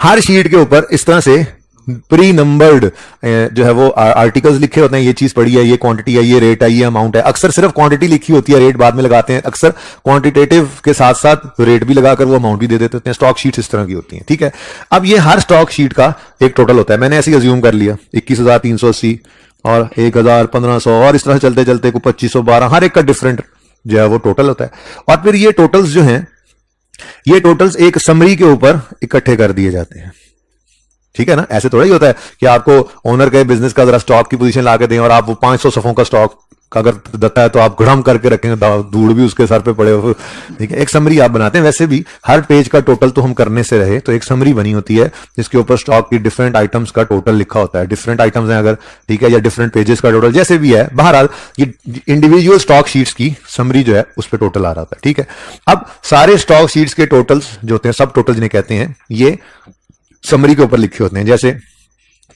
हर शीट के ऊपर इस तरह से प्री नंबर्ड जो है वो आर्टिकल्स लिखे होते हैं, ये चीज पड़ी है, ये क्वांटिटी है, ये रेट है, ये अमाउंट है। अक्सर सिर्फ क्वांटिटी लिखी होती है, रेट बाद में लगाते हैं। अक्सर क्वांटिटेटिव के साथ साथ रेट भी लगाकर वो अमाउंट भी दे देते हैं। स्टॉक शीट्स इस तरह की होती हैं, ठीक है। अब ये हर स्टॉक शीट का एक टोटल होता है, मैंने ऐसे ही अज्यूम कर लिया 21,380 और 1,1500 और इस तरह चलते चलते को 2,512, हर एक का डिफरेंट जो है वो टोटल होता है। और फिर ये टोटल्स जो हैं, ये टोटल्स एक समरी के ऊपर इकट्ठे कर दिए जाते हैं, ठीक है ना। ऐसे थोड़ा ही होता है कि आपको ओनर के बिजनेस का जरा स्टॉक की पोजीशन ला के दें और आप वो 500 सफों का स्टॉक अगर देता है तो आप घड़म करके रखेंगे, धूड़ भी उसके सर पे पड़े हो, ठीक है। एक समरी आप बनाते हैं, वैसे भी हर पेज का टोटल तो हम करने से रहे, तो एक समरी बनी होती है जिसके ऊपर स्टॉक की डिफरेंट आइटम्स का टोटल लिखा होता है। डिफरेंट आइटम्स हैं अगर, ठीक है, या डिफरेंट पेजेस का टोटल जैसे भी है, बहरहाल ये इंडिविजुअल स्टॉक शीट्स की समरी जो है उस पर टोटल आ रहा था, ठीक है। अब सारे स्टॉक शीट्स के टोटल्स जो होते हैं, सब टोटल जिन्हें कहते हैं, ये समरी के ऊपर लिखे होते हैं। जैसे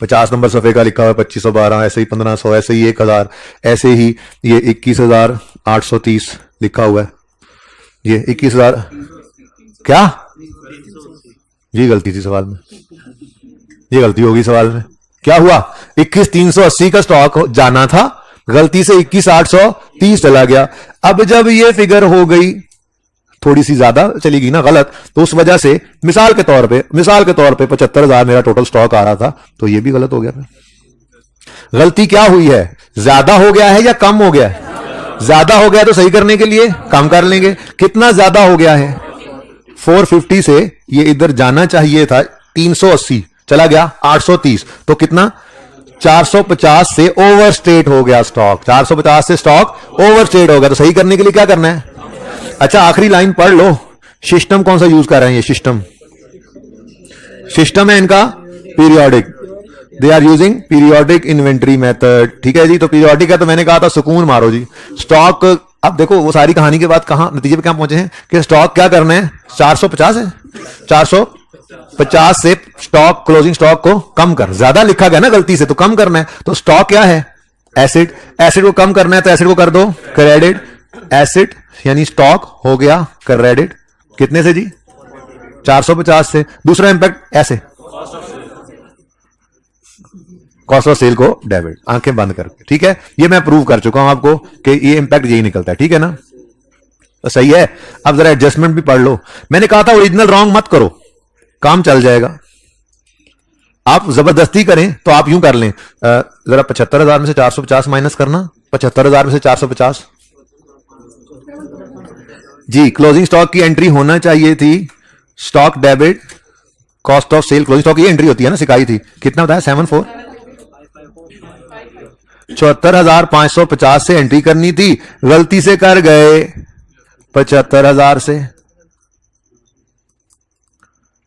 50 नंबर सफे का लिखा हुआ है 2,512, ऐसे ही 1,500, ऐसे ही 1,000, ऐसे ही ये 21,830 लिखा हुआ है, ये 21,000 क्या ये गलती थी सवाल में, ये गलती होगी सवाल में, क्या हुआ 21,380 का स्टॉक जाना था, गलती से 21,830 चला गया। अब जब ये फिगर हो गई थोड़ी सी ज्यादा चली गई ना गलत, तो उस वजह से मिसाल के तौर पे 75,000 मेरा टोटल स्टॉक आ रहा था, तो ये भी गलत हो गया। गलती क्या हुई है, ज्यादा हो गया है या कम हो गया है? ज्यादा हो गया तो सही करने के लिए कम कर लेंगे। कितना ज्यादा हो गया है? 450 से ये इधर जाना चाहिए था 380, चला गया 830, तो कितना 450 से ओवर स्टेट हो गया स्टॉक, 450 से स्टॉक ओवर स्टेट हो गया। तो सही करने के लिए क्या करना है? अच्छा आखिरी लाइन पढ़ लो, सिस्टम कौन सा यूज कर रहे हैं? ये सिस्टम है इनका periodic, they are using periodic inventory method, ठीक है जी। तो पीरियोडिक है तो मैंने कहा था सुकून मारो जी स्टॉक। अब देखो वो सारी कहानी के बाद कहां नतीजे पे क्या पहुंचे हैं कि स्टॉक क्या करना है, 450 है, 450 से स्टॉक क्लोजिंग स्टॉक को कम कर, ज्यादा लिखा गया ना गलती से, तो कम करना है। तो स्टॉक क्या है? एसिड, एसिड को कम करना है तो एसिड को कर दो क्रेडिट, एसिड यानी स्टॉक हो गया क्रेडिट, कितने से जी? 450 से। दूसरा इंपैक्ट ऐसे कॉस्ट ऑफ सेल को डेबिट, आंखें बंद करके, ठीक है। ये मैं प्रूव कर चुका हूं आपको कि ये इंपैक्ट यही निकलता है, ठीक है ना, तो सही है। अब जरा एडजस्टमेंट भी पढ़ लो। मैंने कहा था ओरिजिनल रॉन्ग मत करो, काम चल जाएगा। आप जबरदस्ती करें तो आप यूं कर लें, जरा 75,000 में से 450 माइनस करना, 75,000 में से 450 जी। क्लोजिंग स्टॉक की एंट्री होना चाहिए थी stock debit cost of sale, closing stock की एंट्री होती है ना, सिखाई थी, कितना बताया 74 74,550 से एंट्री करनी थी, गलती से कर गए 75,000 से,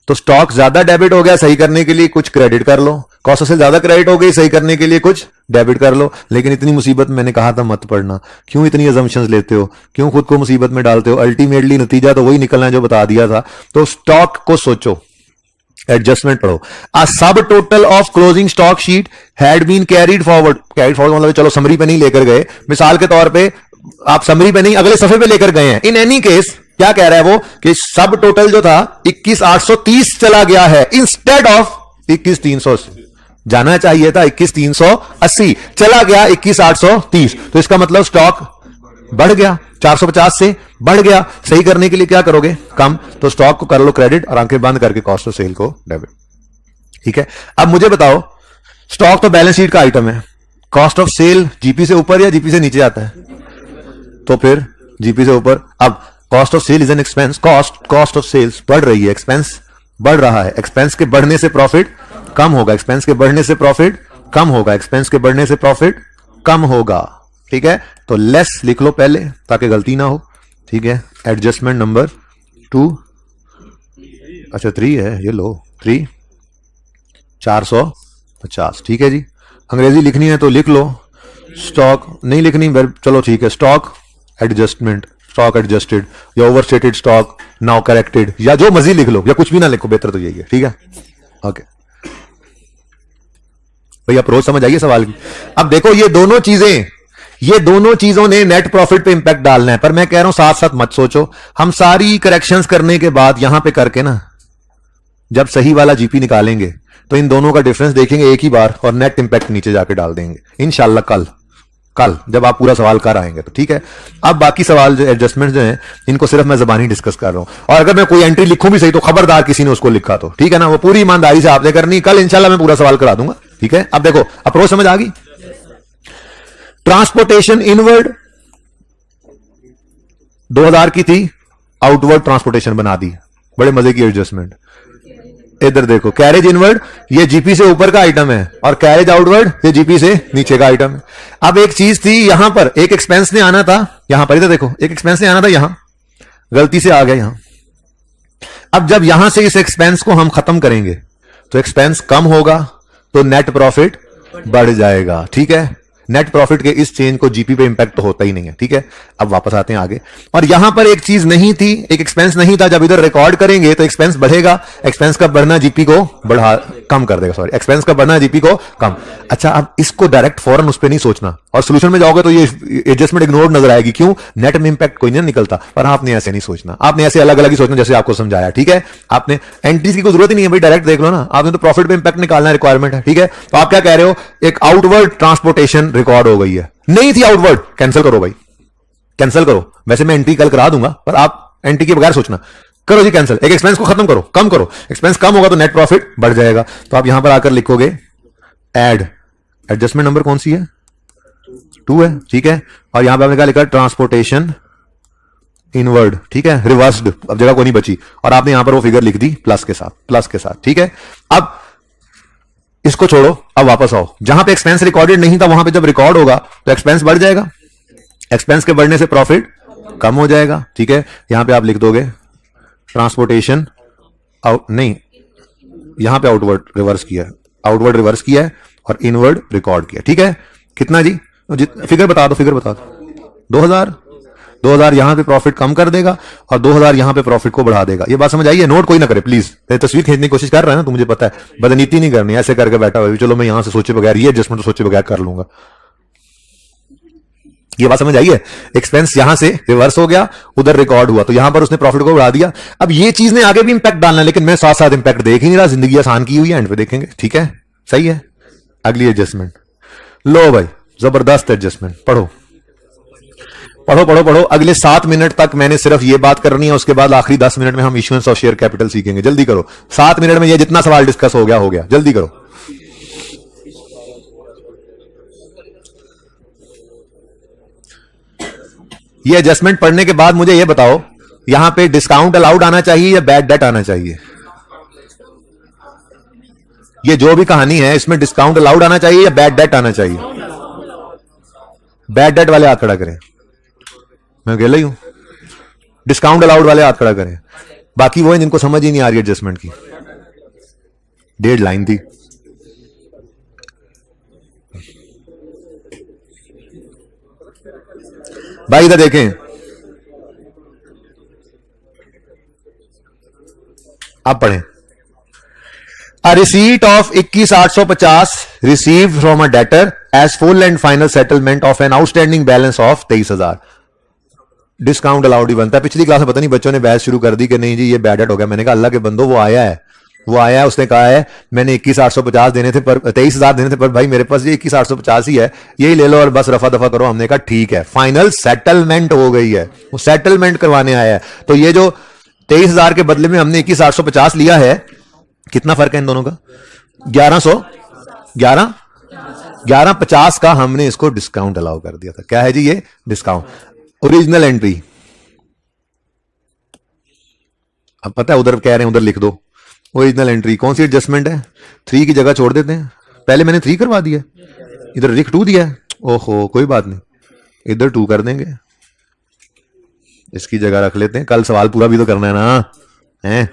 तो स्टॉक ज्यादा डेबिट हो गया, सही करने के लिए कुछ क्रेडिट कर लो, कॉस्ट से ज्यादा क्रेडिट हो गई, सही करने के लिए कुछ डेबिट कर लो। लेकिन इतनी मुसीबत मैंने कहा था मत पड़ना, क्यों इतनी अजम्पशंस लेते हो, क्यों खुद को मुसीबत में डालते हो, अल्टीमेटली नतीजा तो वही निकलना है जो बता दिया था। तो स्टॉक को सोचो, एडजस्टमेंट पढ़ो। A sub total of closing stock sheet had been carried forward, carried forward मतलब चलो समरी पे नहीं लेकर गए, मिसाल के तौर पे आप समरी पे नहीं अगले सफे पे लेकर गए हैं। इन एनी केस क्या कह रहा है वो कि सब टोटल जो था 21,830 चला गया है इंस्टेड ऑफ 21,300, जाना चाहिए था 21,380, चला गया 21,830, तो इसका मतलब स्टॉक बढ़ गया, 450 से बढ़ गया, सही करने के लिए क्या करोगे, कम, तो स्टॉक को कर लो क्रेडिट और आंखें बंद करके कॉस्ट ऑफ सेल को डेबिट। ठीक है, अब मुझे बताओ, स्टॉक तो बैलेंस शीट का आइटम है, कॉस्ट ऑफ सेल जीपी से ऊपर या जीपी से नीचे आता है, तो फिर जीपी से ऊपर। अब cost of sale is an expense, cost of sales बढ़ रही है, एक्सपेंस बढ़ रहा है, एक्सपेंस के बढ़ने से प्रॉफिट कम होगा, एक्सपेंस के बढ़ने से प्रॉफिट कम होगा, एक्सपेंस के बढ़ने से प्रॉफिट कम होगा। ठीक है, तो लेस लिख लो पहले ताकि गलती ना हो। ठीक है, एडजस्टमेंट नंबर 2, अच्छा 3 है, ये लो 3 450। ठीक है जी, अंग्रेजी लिखनी है तो लिख लो, स्टॉक नहीं लिखनी चलो ठीक है, स्टॉक एडजस्टमेंट, स्टॉक एडजस्टेड या ओवरस्टेटेड स्टॉक नाउ करेक्टेड, या जो मर्जी लिख लो, या कुछ भी ना लिखो, बेहतर तो यही है। ठीक है, ओके भैया, अप्रोच समझ आइए सवाल की। अब देखो ये दोनों चीजों ने नेट प्रॉफिट पे इंपैक्ट डालना है, पर मैं कह रहा हूं साथ साथ मत सोचो, हम सारी करेक्शंस करने के बाद यहां पे करके ना जब सही वाला जीपी निकालेंगे तो इन दोनों का डिफरेंस देखेंगे एक ही बार और नेट इंपैक्ट नीचे जाके डाल देंगे इंशाल्लाह कल जब आप पूरा सवाल कर आएंगे तो। ठीक है, अब बाकी सवाल जो एडजस्टमेंट जो हैं इनको सिर्फ मैं जबानी डिस्कस कर रहा हूं, और अगर मैं कोई एंट्री लिखूं भी सही तो खबरदार किसी ने उसको लिखा तो, ठीक है ना, वो पूरी ईमानदारी से आपने करनी, कल इंशाल्लाह मैं पूरा सवाल करा दूंगा। ठीक है, अब देखो अप्रोच समझ आ गई। ट्रांसपोर्टेशन इनवर्ड 2000 की थी, आउटवर्ड ट्रांसपोर्टेशन बना दी, बड़े मजे की एडजस्टमेंट। इधर देखो, कैरेज इनवर्ड ये जीपी से ऊपर का आइटम है और कैरेज आउटवर्ड ये जीपी से नीचे का आइटम है। अब एक चीज थी यहां पर, एक एक्सपेंस ने आना था यहां पर, इधर देखो एक एक्सपेंस ने आना था यहां, गलती से आ गया यहां। अब जब यहां से इस एक्सपेंस को हम खत्म करेंगे तो एक्सपेंस कम होगा तो नेट प्रॉफिट बढ़ जाएगा। ठीक है, नेट प्रॉफिट के इस चेंज को जीपी पे इंपैक्ट तो होता ही नहीं है। ठीक है, अब वापस आते हैं आगे, और यहां पर एक चीज नहीं थी, एक एक्सपेंस नहीं था, जब इधर रिकॉर्ड करेंगे तो एक्सपेंस बढ़ेगा, एक्सपेंस का बढ़ना जीपी को कम कर देगा, सॉरी एक्सपेंस का बढ़ना जीपी को कम। अच्छा, अब इसको डायरेक्ट फौरन उस पर नहीं सोचना, और सोल्यूशन में जाओगे तो ये एडजस्टमेंट इग्नोर नजर आएगी, क्यों, नेट में इंपैक्ट कोई नहीं निकलता, पर आपने ऐसे नहीं सोचना, आपने ऐसे अलग अलग ही सोचना जैसे आपको समझाया। ठीक है, आपने एंट्रीज की कोई जरूरत ही नहीं है भाई, डायरेक्ट देख लो ना, आपने तो प्रॉफिट पे इंपैक्ट निकालना रिक्वायरमेंट है। ठीक है, तो आप क्या कह रहे हो, एक आउटवर्ड ट्रांसपोर्टेशन रिकॉर्ड हो गई है, नहीं थी आउटवर्ड, कैंसिल करो भाई, कैंसिल करो। वैसे मैं एंट्री कल करा दूंगा, पर आप एंट्री के बगैर सोचना, करो जी कैंसिल, एक एक्सपेंस को खत्म करो, कम करो, एक्सपेंस कम होगा तो नेट प्रॉफिट बढ़ जाएगा। तो आप यहां पर आकर लिखोगे एड, एडजस्टमेंट नंबर कौन सी है, 2 है। ठीक है, और यहां पर आपने क्या लिखा, ट्रांसपोर्टेशन इनवर्ड। ठीक है, रिवर्स्ड, अब जगह को नहीं बची, और आपने यहां पर वो फिगर लिख दी प्लस के साथ। ठीक है, अब इसको छोड़ो, अब वापस आओ, जहां पे एक्सपेंस रिकॉर्डेड नहीं था वहां पे जब रिकॉर्ड होगा तो एक्सपेंस बढ़ जाएगा, एक्सपेंस के बढ़ने से प्रॉफिट कम हो जाएगा। ठीक है, यहां पे आप लिख दोगे ट्रांसपोर्टेशन नहीं, यहां पे आउटवर्ड रिवर्स किया, आउटवर्ड रिवर्स किया है और इनवर्ड रिकॉर्ड किया। ठीक है, कितना जी, फिगर बता दो 2000 यहां पे प्रॉफिट कम कर देगा और 2000 यहां पे प्रॉफिट को बढ़ा देगा। ये बात समझ आई है, नोट कोई ना करे प्लीज, तस्वीर खींचने की कोशिश कर रहा है ना, तो मुझे पता है बदनीति नहीं करनी, ऐसे करके बैठा हुआ चलो मैं यहां से सोचे बगैर ये एडजस्टमेंट तो सोचे बगैर कर लूंगा। ये बात समझ आई है, एक्सपेंस यहां से रिवर्स हो गया, उधर रिकॉर्ड हुआ, तो यहां पर उसने प्रॉफिट को बढ़ा दिया। अब ये चीज ने आगे भी इंपैक्ट डालना है, लेकिन मैं साथ साथ इंपैक्ट देख ही नहीं रहा, जिंदगी आसान की हुई है, एंड पे देखेंगे। ठीक है, सही है, अगली एडजस्टमेंट लो भाई, जबरदस्त एडजस्टमेंट, पढ़ो अगले 7 मिनट तक मैंने सिर्फ ये बात करनी है, उसके बाद आखिरी 10 मिनट में हम इश्यूएंस ऑफ शेयर कैपिटल सीखेंगे। जल्दी करो, 7 मिनट में ये जितना सवाल डिस्कस हो गया, जल्दी करो। ये एडजस्टमेंट पढ़ने के बाद मुझे ये बताओ, यहां पे डिस्काउंट अलाउड आना चाहिए या बैड डेट आना चाहिए? ये जो भी कहानी है इसमें डिस्काउंट अलाउड आना चाहिए या बैड डेट आना चाहिए? बैड डेट वाले हाथ खड़ा करें, मैं अकेला ही हूं। डिस्काउंट अलाउड वाले हाथ खड़ा करें, बाकी वो हैं जिनको समझ ही नहीं आ रही एडजस्टमेंट की। 1.5 लाइन थी। भाई इधर देखें, आप पढ़ें। A receipt of 21,850 received from a debtor as full and final settlement of an outstanding balance of 23,000। Discount allowed ही बनता है। पिछली क्लास में पता नहीं बच्चों ने बहस शुरू कर दी कि नहीं जी ये बैड डेट हो गया। मैंने कहा अल्लाह के बंदो, वो आया है, उसने कहा है मैंने 21,850 देने थे पर 23,000 देने थे, पर भाई मेरे पास ये 21,850 ही है, यही ले लो और बस रफा दफा करो। हमने कहा ठीक है, फाइनल सेटलमेंट हो गई है, वो सेटलमेंट करवाने आया है। तो ये जो 23,000 के बदले में हमने 21,850 लिया है, कितना फर्क है इन दोनों का? 1150 का हमने इसको डिस्काउंट अलाउ कर दिया था। क्या है जी ये? डिस्काउंट। ओरिजिनल एंट्री, अब पता है उधर कह रहे हैं उधर लिख दो ओरिजिनल एंट्री। कौन सी एडजस्टमेंट है? 3 की जगह छोड़ देते हैं। पहले मैंने 3 करवा दिया, इधर लिख 2 दिया है। ओहो कोई बात नहीं, इधर 2 कर देंगे, इसकी जगह रख लेते हैं। कल सवाल पूरा भी तो करना है ना, हैं?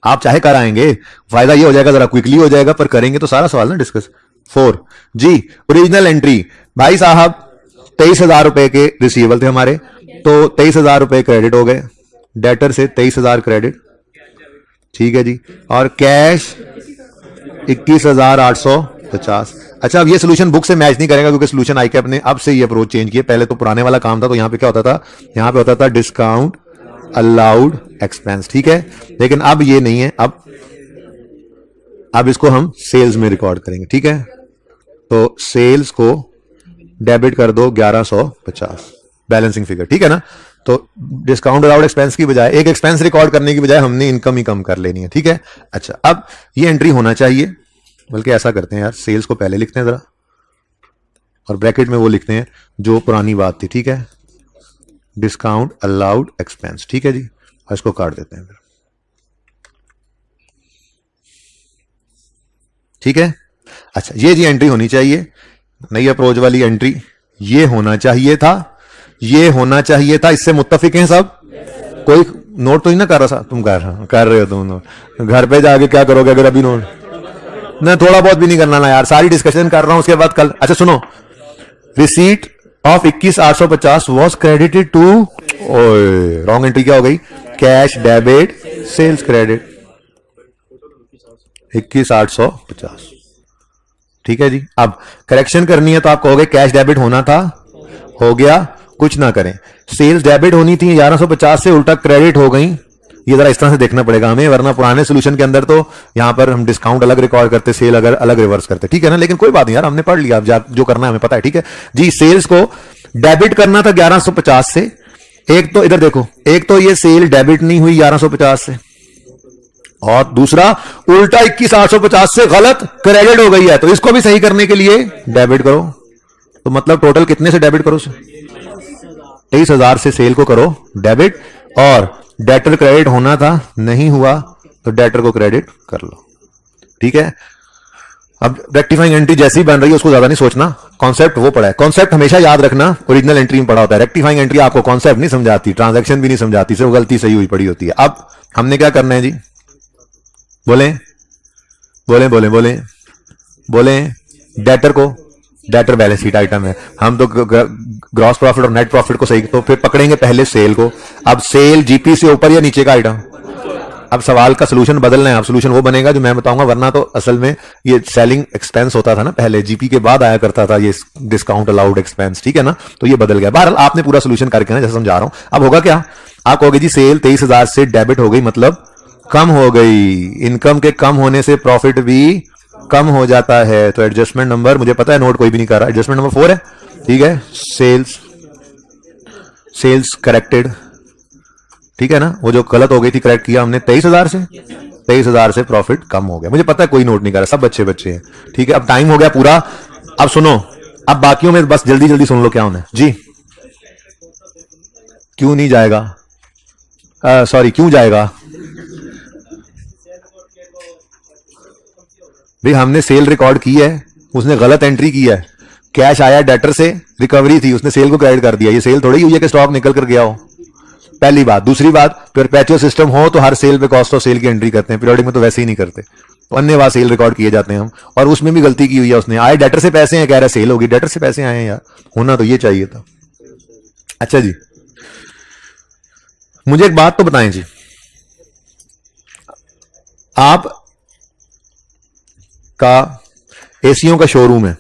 आप चाहे कर आएंगे, फायदा ये हो जाएगा, जरा क्विकली हो जाएगा, पर करेंगे तो सारा सवाल ना डिस्कस। 4 जी ओरिजिनल एंट्री। भाई साहब 23,000 रुपए के रिसीवेबल थे हमारे, तो 23,000 रुपए क्रेडिट हो गए, डेटर से 23,000 क्रेडिट, ठीक है जी। और कैश 21,850। अच्छा, अब ये सोल्यूशन बुक से मैच नहीं करेगा क्योंकि सोल्यूशन आई कैप ने अब से ये अप्रोच चेंज किया। पहले तो पुराने वाला काम था, तो यहां पे क्या होता था? यहां पे होता था डिस्काउंट अलाउड एक्सपेंस, ठीक है। लेकिन अब ये नहीं है, अब इसको हम सेल्स में रिकॉर्ड करेंगे, ठीक है। तो सेल्स को डेबिट कर दो 1150, बैलेंसिंग फिगर, ठीक है ना। तो डिस्काउंट अलाउड एक्सपेंस की बजाय, एक एक्सपेंस रिकॉर्ड करने की बजाय हमने इनकम ही कम कर लेनी है, ठीक है। अच्छा, अब ये एंट्री होना चाहिए, बल्कि ऐसा करते हैं यार, सेल्स को पहले लिखते हैं जरा, और ब्रैकेट में वो लिखते हैं जो पुरानी बात थी, ठीक है। डिस्काउंट अलाउड एक्सपेंस, ठीक है जी, और इसको काट देते हैं फिर, ठीक है। अच्छा, ये जी एंट्री होनी चाहिए, नई अप्रोच वाली एंट्री। ये होना चाहिए था, ये होना चाहिए था, इससे मुत्तफिक हैं सब? कोई नोट तो नहीं ना कर रहा? तुम कर रहे हो तुम नोट। घर पे जाके क्या करोगे अगर अभी नोट ना? थोड़ा बहुत भी नहीं करना ना यार, सारी डिस्कशन कर रहा हूं उसके बाद कल। अच्छा सुनो, receipt of 21,850 was credited to, wrong entry क्या हो गई? कैश डेबिट सेल्स क्रेडिट 21,850, ठीक है जी। अब करेक्शन करनी है तो आप कहोगे कैश डेबिट होना था, हो गया, कुछ ना करें। सेल्स डेबिट होनी थी 1150 से उल्टा क्रेडिट हो गई। ये जरा इस तरह से देखना पड़ेगा हमें, वरना पुराने सोल्यूशन के अंदर तो यहां पर हम डिस्काउंट अलग रिकॉर्ड करते, सेल अगर अलग रिवर्स करते, ठीक है ना। लेकिन कोई बात नहीं यार, हमने पढ़ लिया, अब जो करना है हमें पता है, ठीक है जी। सेल्स को डेबिट करना था 1150 से। एक तो इधर देखो, एक तो ये सेल डेबिट नहीं हुई 1150 से, और दूसरा उल्टा 21,850 से गलत क्रेडिट हो गई है, तो इसको भी सही करने के लिए डेबिट करो। तो मतलब टोटल कितने से डेबिट करो? 23,000 से सेल को करो डेबिट, और डेटर क्रेडिट होना था, नहीं हुआ, तो डेटर को क्रेडिट कर लो, ठीक है। अब रेक्टिफाइंग एंट्री जैसी बन रही है उसको ज्यादा नहीं सोचना, कॉन्सेप्ट वो पढ़ा है। कॉन्सेप्ट हमेशा याद रखना, ओरिजिनल एंट्री में पढ़ा होता है। रेक्टिफाइंग एंट्री आपको कॉन्सेप्ट नहीं समझाती, ट्रांजैक्शन भी नहीं समझाती, सिर्फ गलती सही हुई पड़ी होती है। अब हमने क्या करना है जी? बोले बोले बोले बोले बोले डेटर को, डेटर बैलेंस शीट आइटम है, हम तो ग्रॉस प्रॉफिट और नेट प्रॉफिट को सही, तो फिर पकड़ेंगे पहले सेल को। अब सेल जीपी से ऊपर या नीचे का आइटम? अब सवाल का सोल्यूशन बदलना है, अब सोल्यूशन वो बनेगा जो मैं बताऊंगा, वरना तो असल में ये सेलिंग एक्सपेंस होता था ना पहले, जीपी के बाद आया करता था ये डिस्काउंट अलाउड एक्सपेंस, ठीक है ना। तो ये बदल गया। बहरहाल आपने पूरा सोल्यूशन करके ना, जैसे समझा रहा हूं। अब होगा क्या? आप कहोगे जी सेल 23,000 से डेबिट हो गई, मतलब कम हो गई। इनकम के कम होने से प्रॉफिट भी कम हो जाता है। तो एडजस्टमेंट नंबर, मुझे पता है नोट कोई भी नहीं कर रहा, एडजस्टमेंट नंबर 4 है, ठीक है। सेल्स करेक्टेड, ठीक है ना। वो जो गलत हो गई थी करेक्ट किया हमने 23,000 से, 23,000 से प्रॉफिट कम हो गया। मुझे पता है कोई नोट नहीं कर रहा, सब बच्चे हैं, ठीक है। अब टाइम हो गया पूरा। अब सुनो, अब बाकियों में बस जल्दी जल्दी सुन लो क्या होना है जी। क्यों नहीं जाएगा? सॉरी, क्यों जाएगा? भाई हमने सेल रिकॉर्ड की है, उसने गलत एंट्री की है, कैश आया डेटर से, रिकवरी थी, उसने सेल को क्रेडिट कर दिया। ये सेल थोड़ी हुई है कि स्टॉक निकल कर गया हो, पहली बात। दूसरी बात, परपेचुअल सिस्टम हो तो हर सेल पे कॉस्ट ऑफ सेल की एंट्री करते हैं, पीरियोडिक में तो वैसे ही नहीं करते, तो अन्यथा सेल रिकॉर्ड किए जाते हैं हम। और उसमें भी गलती की हुई है उसने, आए डेटर से पैसे हैं, कह रहा है सेल होगी, डेटर से पैसे आए हैं यार, होना तो ये चाहिए था। अच्छा जी, मुझे एक बात तो बताएं जी, आप का एसीओ का शोरूम है,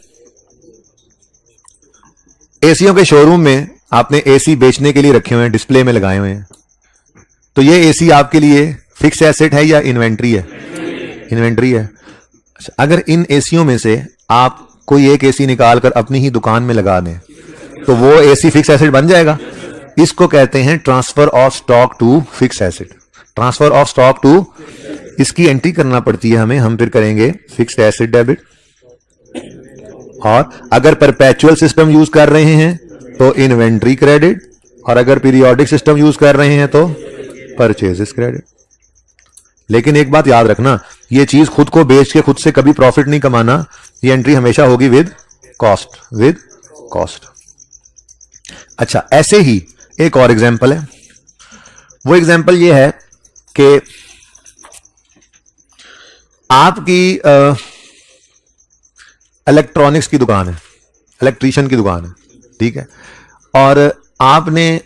एसीओ के शोरूम में आपने एसी बेचने के लिए रखे हुए हैं, डिस्प्ले में लगाए हुए हैं, तो ये एसी आपके लिए फिक्स एसेट है या इन्वेंट्री है? इन्वेंट्री है। अच्छा, अगर इन एसीओ में से आप कोई एक एसी निकालकर अपनी ही दुकान में लगा दें तो वो एसी फिक्स एसेट बन जाएगा। इसको कहते हैं transfer of stock to fix asset. Transfer of stock to, इसकी एंट्री करना पड़ती है हमें, हम फिर करेंगे फिक्स्ड एसेट डेबिट। और अगर परपेचुअल सिस्टम यूज कर रहे हैं तो इन्वेंट्री क्रेडिट, और अगर पीरियोडिक सिस्टम यूज कर रहे हैं तो परचेजेस क्रेडिट। लेकिन एक बात याद रखना, ये चीज खुद को बेच के खुद से कभी प्रॉफिट नहीं कमाना, ये एंट्री हमेशा होगी विद कॉस्ट, विद कॉस्ट। अच्छा, ऐसे ही एक और एग्जांपल है, वो एग्जांपल ये है कि आपकी इलेक्ट्रॉनिक्स की दुकान है, इलेक्ट्रीशियन की दुकान है, ठीक है, और आपने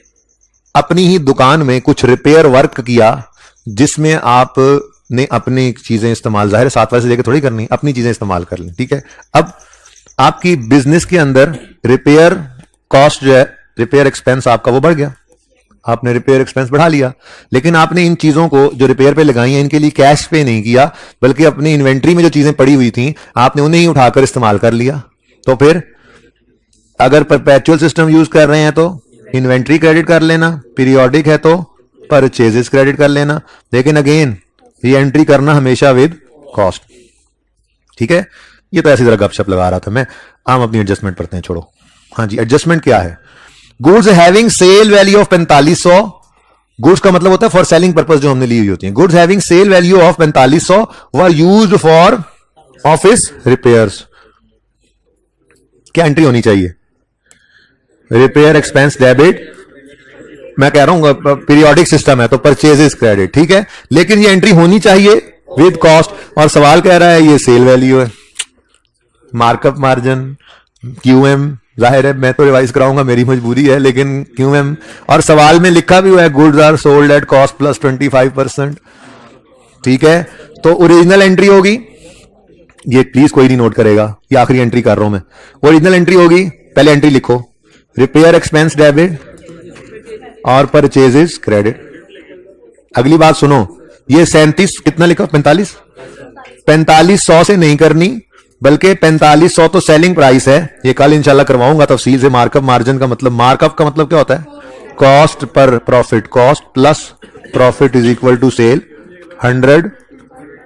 अपनी ही दुकान में कुछ रिपेयर वर्क किया जिसमें आपने अपनी चीजें इस्तेमाल, जाहिर है 7 पैसे देकर थोड़ी करनी, अपनी चीजें इस्तेमाल कर ली, ठीक है। अब आपकी बिजनेस के अंदर रिपेयर कॉस्ट जो है, रिपेयर एक्सपेंस आपका वो बढ़ गया, आपने रिपेयर एक्सपेंस बढ़ा लिया, लेकिन आपने इन चीजों को जो रिपेयर पे लगाई हैं इनके लिए कैश पे नहीं किया, बल्कि अपनी इन्वेंट्री में जो चीजें पड़ी हुई थी आपने उन्हें ही उठाकर इस्तेमाल कर लिया। तो फिर अगर परपेचुअल सिस्टम यूज कर रहे हैं तो इन्वेंट्री क्रेडिट कर लेना, पीरियोडिक है तो परचेजेस क्रेडिट कर लेना, लेकिन अगेन ये एंट्री करना हमेशा विद कॉस्ट, ठीक है। ये तो ऐसी तरह गपशप लगा रहा था मैं, हम अपनी एडजस्टमेंट पढ़ते हैं, छोड़ो। हाँ जी, एडजस्टमेंट क्या है? Goods having sale value of 4500, goods का मतलब होता है फॉर सेलिंग पर्पस जो हमने ली हुई होती है। Goods having sale value of 4500 were used for office repairs. क्या एंट्री होनी चाहिए? रिपेयर एक्सपेंस डेबिट, मैं कह रहा हूं पीरियोडिक सिस्टम है तो परचेजेस क्रेडिट, ठीक है, लेकिन ये एंट्री होनी चाहिए विद कॉस्ट। और सवाल कह रहा है ये सेल वैल्यू है, मार्कअप मार्जिन, क्यूएम, जाहिर है मैं तो रिवाइज कराऊंगा, मेरी मजबूरी है, लेकिन क्यूएम, और सवाल में लिखा भी हुआ है goods are sold at cost plus 25%, ठीक है। तो ओरिजिनल एंट्री होगी, ये प्लीज कोई नहीं नोट करेगा, ये आखिरी एंट्री कर रहा हूं मैं, ओरिजिनल एंट्री होगी, पहले एंट्री लिखो, रिपेयर एक्सपेंस डेबिट और परचेजेस क्रेडिट। अगली बात सुनो, ये 37 कितना लिखा, 4500 से नहीं करनी, बल्कि 4500 तो सेलिंग प्राइस है, ये कल इंशाल्लाह करवाऊंगा तफसील से। मार्कअप मार्जिन का मतलब, मार्कअप का मतलब क्या होता है? कॉस्ट पर profit, cost plus profit is equal to sale, 100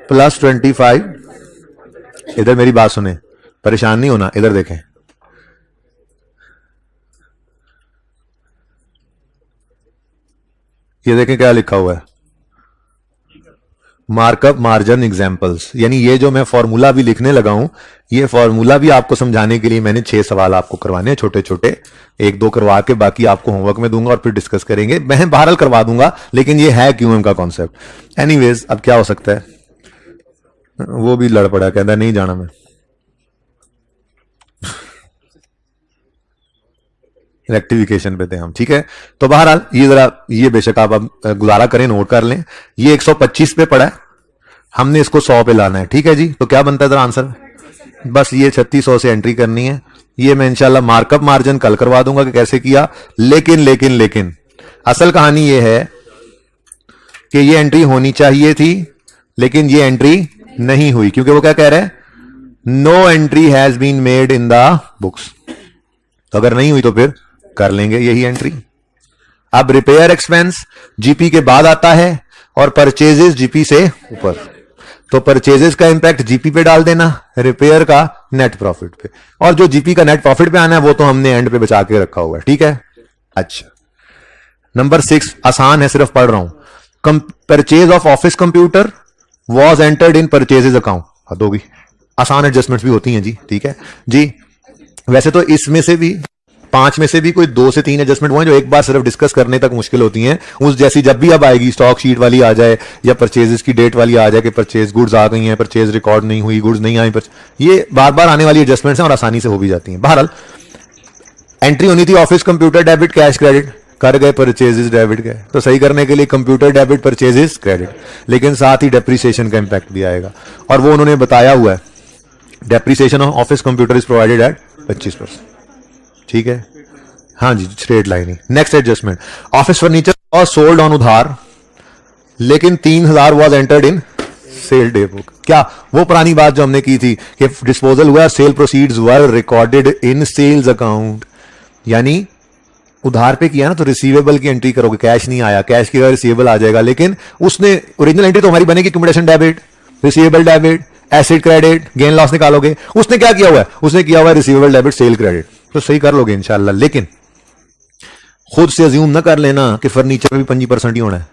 plus 25। इधर मेरी बात सुने, परेशान नहीं होना, इधर देखें, ये देखें क्या लिखा हुआ है, मार्कअप मार्जिन एग्जांपल्स। यानी ये जो मैं फॉर्मूला भी लिखने लगा हूं, ये फॉर्मूला भी आपको समझाने के लिए मैंने 6 सवाल आपको करवाने हैं, छोटे छोटे, 1-2 करवा के बाकी आपको होमवर्क में दूंगा और फिर डिस्कस करेंगे। मैं बहरहाल करवा दूंगा, लेकिन ये है क्यूएम का कॉन्सेप्ट। एनीवेज, अब क्या हो सकता है, वो भी लड़ पड़ा, कहता नहीं जाना मैं, रेक्टिफिकेशन पे थे हम, ठीक है। तो बहरहाल ये जरा, ये बेशक आप अब गुजारा करें, नोट कर लें, ये 125 पे पड़ा है, हमने इसको 100 पे लाना है, ठीक है जी। तो क्या बनता है जरा आंसर, बस ये 3600 से एंट्री करनी है। ये मैं इंशाल्लाह मार्कअप मार्जिन कल करवा दूंगा कि कैसे किया, लेकिन असल कहानी ये है कि ये एंट्री होनी चाहिए थी, लेकिन ये एंट्री नहीं हुई, क्योंकि वो क्या कह रहे हैं, no entry has been made in the books. तो अगर नहीं हुई तो फिर कर लेंगे यही एंट्री। अब रिपेयर एक्सपेंस जीपी के बाद आता है और परचेजेस जीपी से ऊपर, तो परचेजेस का इंपैक्ट जीपी पे डाल देना, रिपेयर का नेट प्रॉफिट पे, और जो जीपी का नेट प्रॉफिट पे आना है वो तो हमने एंड पे बचा के रखा हुआ है, ठीक है। अच्छा, नंबर 6 आसान है, सिर्फ पढ़ रहा हूं। Purchase of office computer was entered in purchases account. हद होगी, आसान एडजस्टमेंट्स भी होती हैं जी, ठीक है जी। वैसे तो इसमें से भी 5 में से भी कोई 2 से 3 एडजस्टमेंट हुए जो एक बार सिर्फ डिस्कस करने तक मुश्किल होती हैं। उस जैसी जब भी अब आएगी, स्टॉक शीट वाली आ जाए या परचेजेस की डेट वाली आ जाए कि परचेज गुड्स आ गई हैं, परचेज रिकॉर्ड नहीं हुई, गुड्स नहीं आई, ये बार बार आने वाली एडजस्टमेंट्स हैं और आसानी से हो भी जाती हैं। बहरहाल एंट्री होनी थी office computer debit cash credit, कर गए परचेजेस डेबिट गए, तो सही करने के लिए कंप्यूटर डेबिट परचेजेस क्रेडिट, लेकिन साथ ही डेप्रीसिएशन का इंपैक्ट भी आएगा और वो उन्होंने बताया हुआ है। Depreciation of office computer is provided at 25%, ठीक है, हाँ जी, स्ट्रेट लाइन ही। नेक्स्ट एडजस्टमेंट, ऑफिस फर्नीचर और सोल्ड ऑन उधार, लेकिन 3000 was entered in sale day book. क्या वो पुरानी बात जो हमने की थी कि डिस्पोजल हुआ, sale proceeds were recorded in sales account, यानी उधार पे किया ना तो रिसीवेबल की एंट्री करोगे, कैश नहीं आया, कैश की जगह रिसीवेबल आ जाएगा, लेकिन उसने ओरिजिनल एंट्री तो हमारी बनेगी accumulation debit, receivable debit, asset credit, gain loss निकालोगे। उसने क्या किया हुआ है, उसने किया हुआ है रिसीवेबल डेबिट सेल क्रेडिट, तो सही कर लोगे इंशाल्लाह। लेकिन खुद से अज्यूम ना कर लेना कि फर्नीचर में भी 25% ही होना है।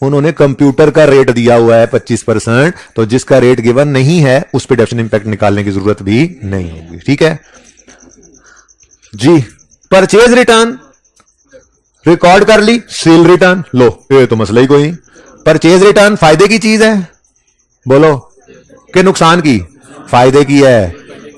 उन्होंने कंप्यूटर का रेट दिया हुआ है 25%, तो जिसका रेट गिवन नहीं है उस पर डेफिनेट इंपैक्ट निकालने की जरूरत भी नहीं होगी, ठीक है जी। परचेज रिटर्न रिकॉर्ड कर ली, सेल रिटर्न लो, ये तो मसला ही कोई नहीं। परचेज रिटर्न फायदे की चीज है, बोलो कि नुकसान की? फायदे की है।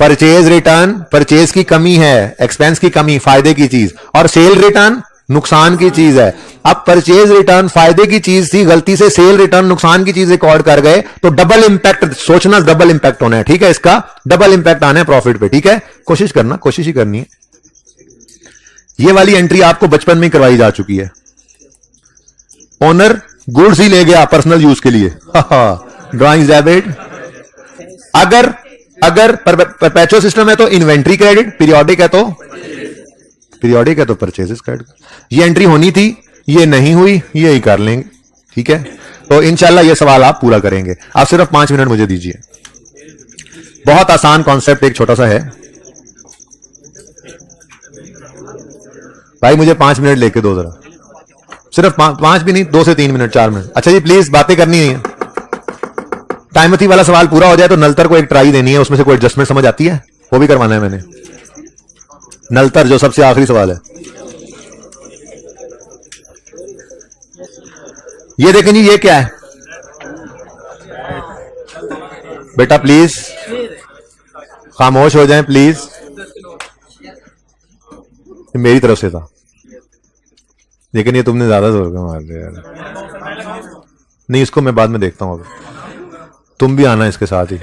परचेज रिटर्न परचेज की कमी है, एक्सपेंस की कमी, फायदे की चीज, और सेल रिटर्न नुकसान की चीज है। अब परचेज रिटर्न फायदे की चीज थी, गलती से सेल रिटर्न नुकसान की चीज रिकॉर्ड कर गए, तो डबल इंपैक्ट सोचना, डबल इंपैक्ट होना है, ठीक है, इसका डबल इंपैक्ट आना है प्रॉफिट पे, ठीक है। कोशिश करना, कोशिश ही करनी है। ये वाली एंट्री आपको बचपन में करवाई जा चुकी है। ओनर गुड्स ही ले गया पर्सनल यूज के लिए, ड्राइंग डेबिट। अगर परपेचुअल सिस्टम है तो इन्वेंट्री क्रेडिट, पीरियोडिक है तो परचेजेस क्रेडिट। ये एंट्री होनी थी, ये नहीं हुई, ये ही कर लेंगे, ठीक है। तो इंशाल्लाह ये सवाल आप पूरा करेंगे। आप सिर्फ 5 मिनट मुझे दीजिए, बहुत आसान कॉन्सेप्ट, एक छोटा सा है भाई, मुझे 5 मिनट लेके दो जरा, सिर्फ 5 भी नहीं, 2 से 3 मिनट, 4 मिनट। अच्छा जी, प्लीज बातें करनी है। टाइमथी वाला सवाल पूरा हो जाए तो नलतर को एक ट्राई देनी है, उसमें से कोई एडजस्टमेंट समझ आती है, वो भी करवाना है मैंने। नलतर जो सबसे आखिरी सवाल है, ये देखें जी, ये क्या है बेटा, प्लीज खामोश हो जाएं प्लीज, मेरी तरफ से था, लेकिन ये तुमने ज्यादा जोर का मार दिया यार। नहीं, इसको मैं बाद में देखता हूं, अभी तुम भी आना इसके साथ ही।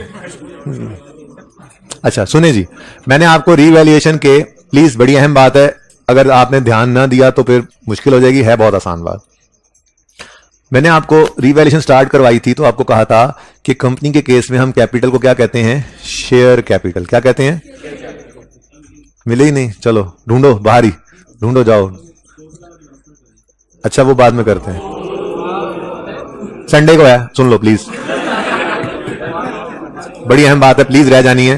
अच्छा सुने जी, मैंने आपको रीवैल्यूएशन के, प्लीज बड़ी अहम बात है, अगर आपने ध्यान ना दिया तो फिर मुश्किल हो जाएगी, है बहुत आसान बात। मैंने आपको रीवैल्यूएशन स्टार्ट करवाई थी तो आपको कहा था कि कंपनी के केस में हम कैपिटल को क्या कहते हैं, शेयर कैपिटल। क्या कहते हैं? मिले ही नहीं, चलो ढूंढो, बाहर ही ढूंढो, जाओ। अच्छा वो बाद में करते हैं, संडे को है, सुन लो प्लीज, बड़ी अहम बात है, प्लीज रह जानी है।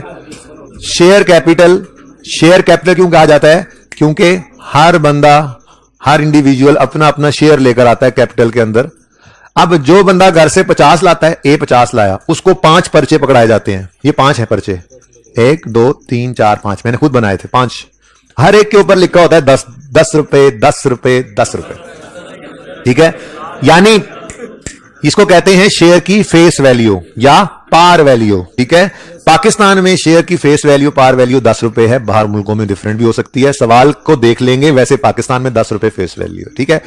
शेयर कैपिटल क्यों कहा जाता है? क्योंकि हर बंदा, हर इंडिविजुअल अपना अपना शेयर लेकर आता है कैपिटल के अंदर। अब जो बंदा घर से 50 लाता है, ए 50 लाया, उसको 5 पर्चे पकड़ाए जाते हैं। ये 5 है पर्चे, 1 2 3 4 5, मैंने खुद बनाए थे 5। हर एक के ऊपर लिखा होता है 10 रुपए, 10 रुपए, 10 रुपए, ठीक है। यानी इसको कहते हैं शेयर की फेस वैल्यू या पार वैल्यू, ठीक है। पाकिस्तान में शेयर की फेस वैल्यू, पार वैल्यू 10 रुपए है, बाहर मुल्कों में डिफरेंट भी हो सकती है, सवाल को देख लेंगे, वैसे पाकिस्तान में 10 रुपए फेस वैल्यू, ठीक है।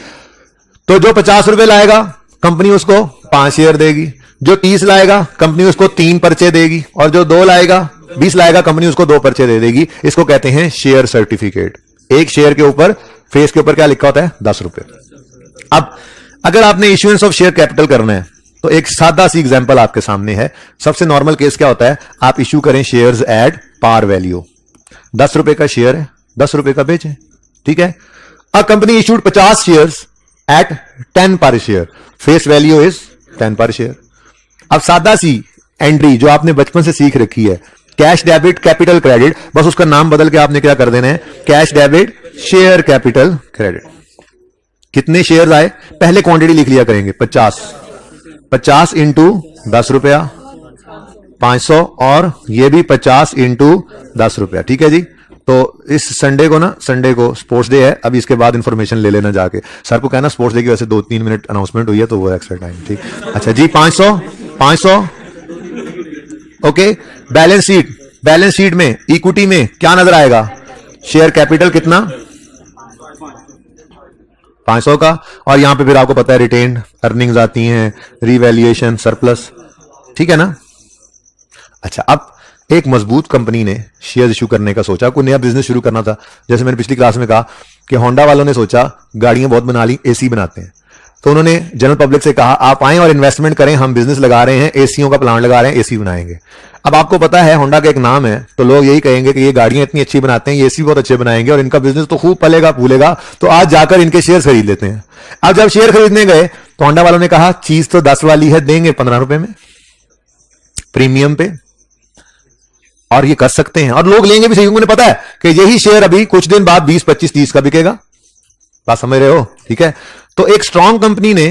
तो जो 50 रुपए लाएगा कंपनी उसको 5 शेयर देगी, जो 30 लाएगा कंपनी उसको 3 पर्चे देगी, और जो 2 लाएगा, 20 लाएगा, कंपनी उसको 2 पर्चे दे देगी। इसको कहते हैं शेयर सर्टिफिकेट। एक शेयर के ऊपर, फेस के ऊपर क्या लिखा होता है? 10 रुपए। अब अगर आपने इश्यूएंस ऑफ शेयर कैपिटल करना है तो एक सादा सी एग्जांपल आपके सामने है। सबसे नॉर्मल केस क्या होता है, आप इश्यू करें शेयर्स एट पार वैल्यू, 10 रुपए का शेयर है, 10 रुपए का बेचे, ठीक है। A company issued 50 shares at 10 पर शेयर, फेस वैल्यू इज 10 पर शेयर। अब सादा सी एंट्री जो आपने बचपन से सीख रखी है, कैश डेबिट कैपिटल क्रेडिट, बस उसका नाम बदल के आपने क्या कर देना है, cash debit share capital credit. कितने शेयर आए, पहले क्वांटिटी लिख लिया करेंगे 50 इंटू 10 रुपया 500, और ये भी 50 इंटू 10 रुपया। ठीक है जी। तो इस संडे को स्पोर्ट्स डे है। अभी इसके बाद इंफॉर्मेशन ले लेना जाके, सर को कहना स्पोर्ट्स डे की वजह से 2-3 मिनट अनाउंसमेंट हुई है तो वो एक्स्ट्रा टाइम। ठीक, अच्छा जी। 500 ओके। बैलेंस शीट में इक्विटी में क्या नजर आएगा, शेयर कैपिटल कितना 500 का, और यहां पे फिर आपको पता है रिटेन्ड अर्निंग्स आती हैं, रिवैल्यूएशन, सरप्लस। ठीक है ना। अच्छा, अब एक मजबूत कंपनी ने शेयर इशू करने का सोचा, कोई नया बिजनेस शुरू करना था। जैसे मैंने पिछली क्लास में कहा कि होंडा वालों ने सोचा गाड़ियां बहुत बना ली, एसी बनाते हैं, तो उन्होंने जनरल पब्लिक से कहा आप आएं और इन्वेस्टमेंट करें, हम बिजनेस लगा रहे हैं, एसीओ का प्लांट लगा रहे हैं, एसी बनाएंगे। अब आपको पता है होंडा का एक नाम है, तो लोग यही कहेंगे कि ये गाड़ियां इतनी अच्छी बनाते हैं, ये एसी बहुत अच्छे बनाएंगे और इनका बिजनेस तो खूब पलेगा फूलेगा, तो आज जाकर इनके शेयर खरीद लेते हैं। अब जब शेयर खरीदने गए तो होंडा वालों ने कहा चीज तो 10 वाली है, देंगे 15 रुपए में प्रीमियम पे, और ये कर सकते हैं, और लोग लेंगे भी सही, उन्हें पता है कि यही शेयर अभी कुछ दिन बाद 20, 25, 30 का बिकेगा। बात समझ रहे हो। ठीक है। तो एक स्ट्रांग कंपनी ने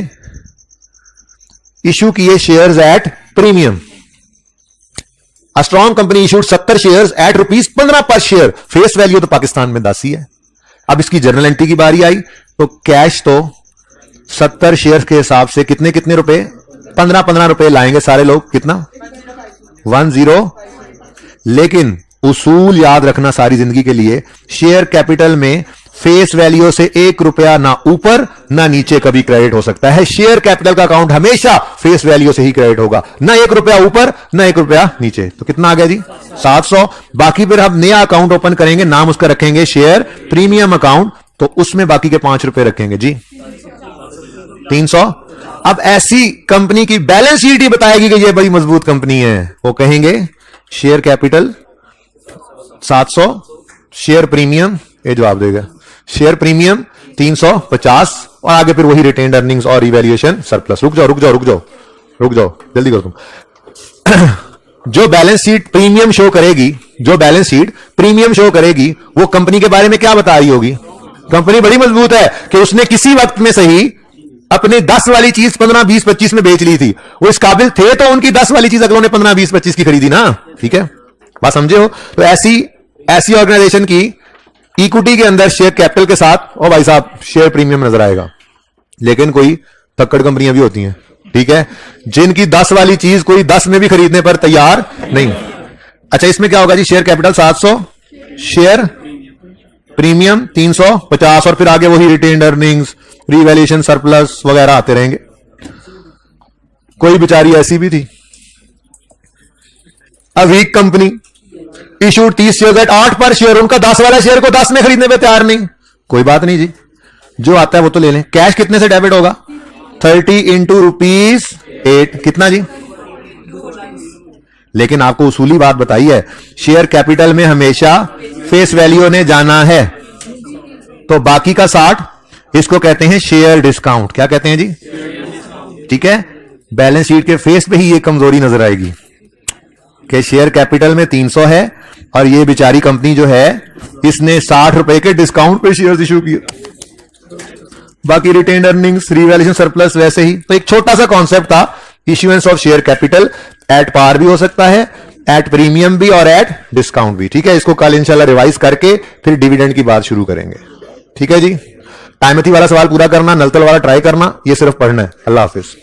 इशू किए shares at premium. A strong company issued 70 shares at ₹15 पर शेयर। फेस वैल्यू तो पाकिस्तान में 10 ही है। अब इसकी जर्नल एंट्री की बारी आई तो कैश तो 70 शेयर्स के हिसाब से कितने रुपए, 15 रुपए लाएंगे सारे लोग, कितना 10। लेकिन उसूल याद रखना सारी जिंदगी के लिए, शेयर कैपिटल में फेस वैल्यू से 1 रुपया ना ऊपर ना नीचे कभी क्रेडिट हो सकता है। शेयर कैपिटल का अकाउंट हमेशा फेस वैल्यू से ही क्रेडिट होगा, ना 1 रुपया ऊपर ना 1 रुपया नीचे। तो कितना आ गया जी 700। बाकी फिर हम नया अकाउंट ओपन करेंगे, नाम उसका रखेंगे शेयर प्रीमियम अकाउंट, तो उसमें बाकी के 5 रुपए रखेंगे जी 300। अब ऐसी कंपनी की बैलेंस शीट ही बताएगी कि ये बड़ी मजबूत कंपनी है, वो कहेंगे शेयर कैपिटल 700, शेयर प्रीमियम, ये जवाब देगा शेयर प्रीमियम 350, और आगे फिर वही रिटेन्ड अर्निंग्स और रिवैल्यूएशन सरप्लस। रुक जाओ जल्दी करो तुम। जो बैलेंस शीट प्रीमियम शो करेगी, वो कंपनी के बारे में क्या बता रही होगी, कंपनी बड़ी मजबूत है कि उसने किसी वक्त में सही अपने 10 वाली चीज 15, 20, 25 में बेच ली थी। वो इस काबिल थे तो उनकी 10 वाली चीज अगलों ने 15, 20, 25 की खरीदी ना। ठीक है, बात समझे हो। तो ऐसी ऑर्गेनाइजेशन की इक्विटी के अंदर शेयर कैपिटल के साथ और भाई साहब शेयर प्रीमियम नजर आएगा। लेकिन कोई तक्कड़ कंपनियां भी होती हैं, ठीक है, जिनकी 10 वाली चीज कोई 10 में भी खरीदने पर तैयार नहीं। अच्छा, इसमें क्या होगा जी, शेयर कैपिटल 700, शेयर प्रीमियम 350, और फिर आगे वही रिटेन्ड अर्निंग्स, रिवैल्यूएशन, सरप्लस वगैरह आते रहेंगे। कोई बेचारी ऐसी भी थी, a week company, issued 30 share at 8 पर शेयर, उनका 10 वाला शेयर को 10 में खरीदने पे तैयार नहीं। कोई बात नहीं जी, जो आता है वो तो ले लें। कैश कितने से डेबिट होगा, 30 इंटू ₹8, कितना जी। लेकिन आपको उसूली बात बताई है, शेयर कैपिटल में हमेशा फेस वैल्यू ने जाना है, तो बाकी का 60, इसको कहते हैं शेयर डिस्काउंट। क्या कहते हैं जी, ठीक है। बैलेंस शीट के फेस पे ही ये कमजोरी नजर आएगी कि शेयर कैपिटल में 300 है और ये बेचारी कंपनी जो है इसने 60 रुपए के डिस्काउंट पे शेयर इशू किए, बाकी रिटेन्ड अर्निंग्स, रिवैल्यूएशन, सरप्लस वैसे ही। तो एक छोटा सा कॉन्सेप्ट था, issuance of share capital at par भी हो सकता है, एट प्रीमियम भी और एट डिस्काउंट भी। ठीक है, इसको कल इंशाल्लाह रिवाइज करके फिर डिविडेंड की बात शुरू करेंगे। ठीक है जी, टाइमथी वाला सवाल पूरा करना, नलतल वाला ट्राई करना, ये सिर्फ पढ़ना है। अल्लाह हाफिज।